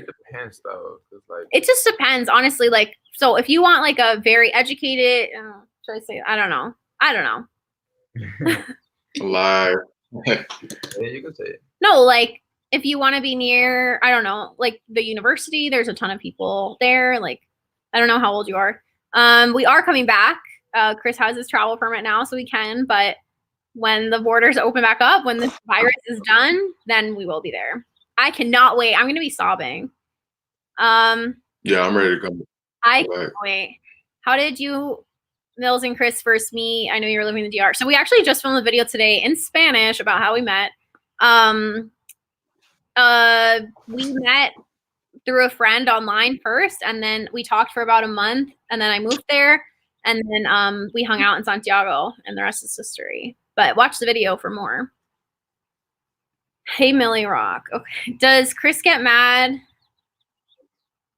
S3: depends, though. Like,
S1: it just depends, honestly. Like, so if you want, like, a very educated, should I say, I don't know.
S2: Lie.
S3: Yeah, you can say it.
S1: No, like if you want to be near, I don't know, like the university, there's a ton of people there. Like, I don't know how old you are. We are coming back. Chris has his travel permit now, so we can, but when the borders open back up, when this virus is done, then we will be there. I cannot wait. I'm gonna be sobbing.
S2: Yeah, I'm ready to come.
S1: I can't wait. How did you, Mills and Chris, first meet? I know you were living in the DR. So we actually just filmed a video today in Spanish about how we met. We met through a friend online first, and then we talked for about a month, and then I moved there, and then we hung out in Santiago, and the rest is history. But watch the video for more. Hey, Millie Rock. Okay. Does Chris get mad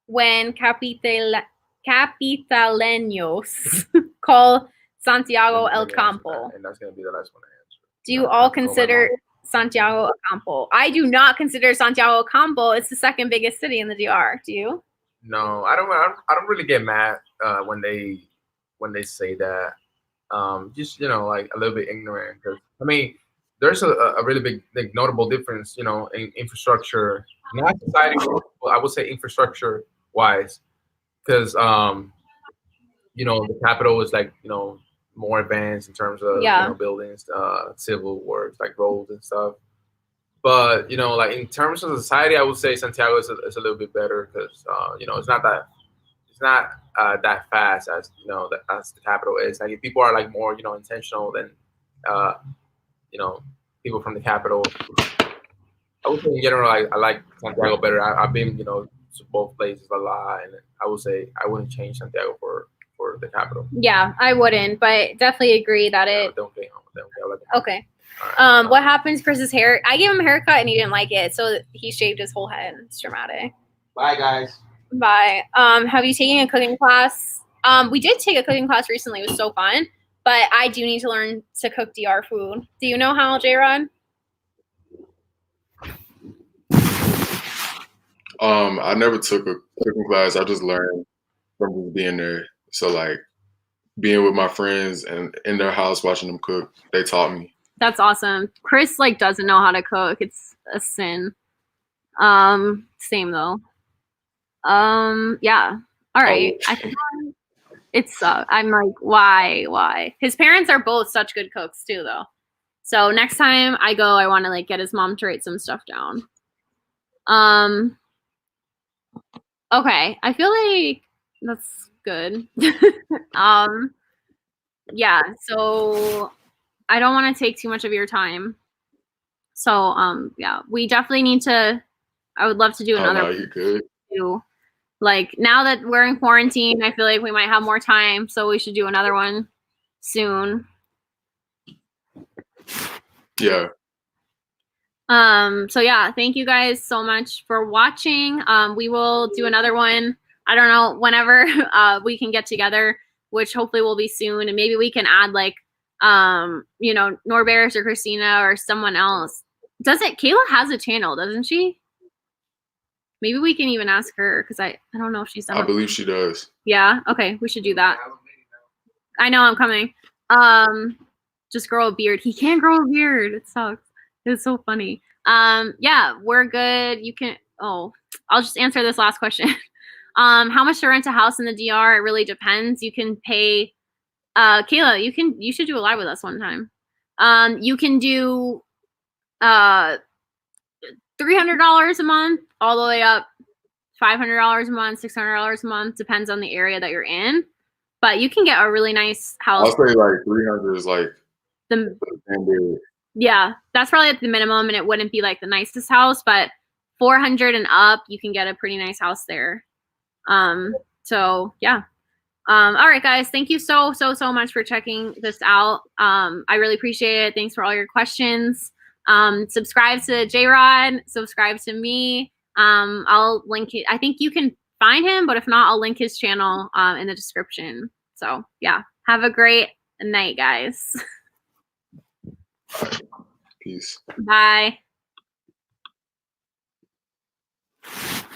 S1: when capitaleños call Santiago El Campo?
S3: And that's going to be the last one to answer.
S1: Do you all consider Santiago El Campo? I do not consider Santiago El Campo. It's the second biggest city in the DR. Do you?
S3: No, I don't really get mad when they say that. Just, you know, like a little bit ignorant, because I mean, there's a really big, like, notable difference, you know, in infrastructure, not society, but I would say infrastructure wise, because you know, the capital is, like, you know, more advanced in terms of you know, buildings, civil works, like roads and stuff. But, you know, like in terms of society, I would say Santiago is a little bit better, because you know, it's not that fast as, you know, as the capital is. Like, if people are like more, you know, intentional than you know, people from the capital. I would say in general, I like Santiago better. I've been, you know, to both places a lot, and I would say I wouldn't change Santiago for the capital.
S1: Yeah, I wouldn't, but definitely agree that it. Okay. What happens to Chris's hair? I gave him a haircut and he didn't like it, so he shaved his whole head. It's dramatic.
S3: Bye, guys.
S1: Bye. Have you taken a cooking class? We did take a cooking class recently. It was so fun, but I do need to learn to cook DR food. Do you know how, JRod?
S2: I never took a cooking class. I just learned from just being there. So, like, being with my friends and in their house watching them cook, they taught me. That's
S1: awesome. Chris, like, doesn't know how to cook. It's a sin. Same though. Yeah. All right. Oh. It's I'm like, why? His parents are both such good cooks too, though. So next time I go, I want to, like, get his mom to write some stuff down. Okay. I feel like that's good. Yeah. So I don't want to take too much of your time. So yeah, we definitely need to. I would love to do another.
S2: No, you could.
S1: Like, now that we're in quarantine, I feel like we might have more time, so we should do another one soon.
S2: Yeah.
S1: So yeah, thank you guys so much for watching. We will do another one. I don't know, whenever we can get together, which hopefully will be soon, and maybe we can add, like, you know, Norberus or Christina or someone else. Kayla has a channel, doesn't she? Maybe we can even ask her, because I don't know if she's done.
S2: I believe she does.
S1: Yeah. Okay. We should do that. I know, I'm coming. Just grow a beard. He can't grow a beard. It sucks. It's so funny. Yeah, we're good. You can. Oh, I'll just answer this last question. How much to rent a house in the DR? It really depends. You can pay. Kayla, you should do a live with us one time. You can do $300 a month all the way up $500 a month, $600 a month, depends on the area that you're in. But you can get a really nice house.
S2: I'll say like 300 is like the
S1: yeah, that's probably at the minimum, and it wouldn't be like the nicest house, but 400 and up, you can get a pretty nice house there. So yeah. All right, guys, thank you so much for checking this out. I really appreciate it. Thanks for all your questions. Subscribe to JRod, subscribe to me. I'll link it. I think you can find him, but if not, I'll link his channel in the description. So yeah, have a great night, guys.
S2: Peace.
S1: Bye.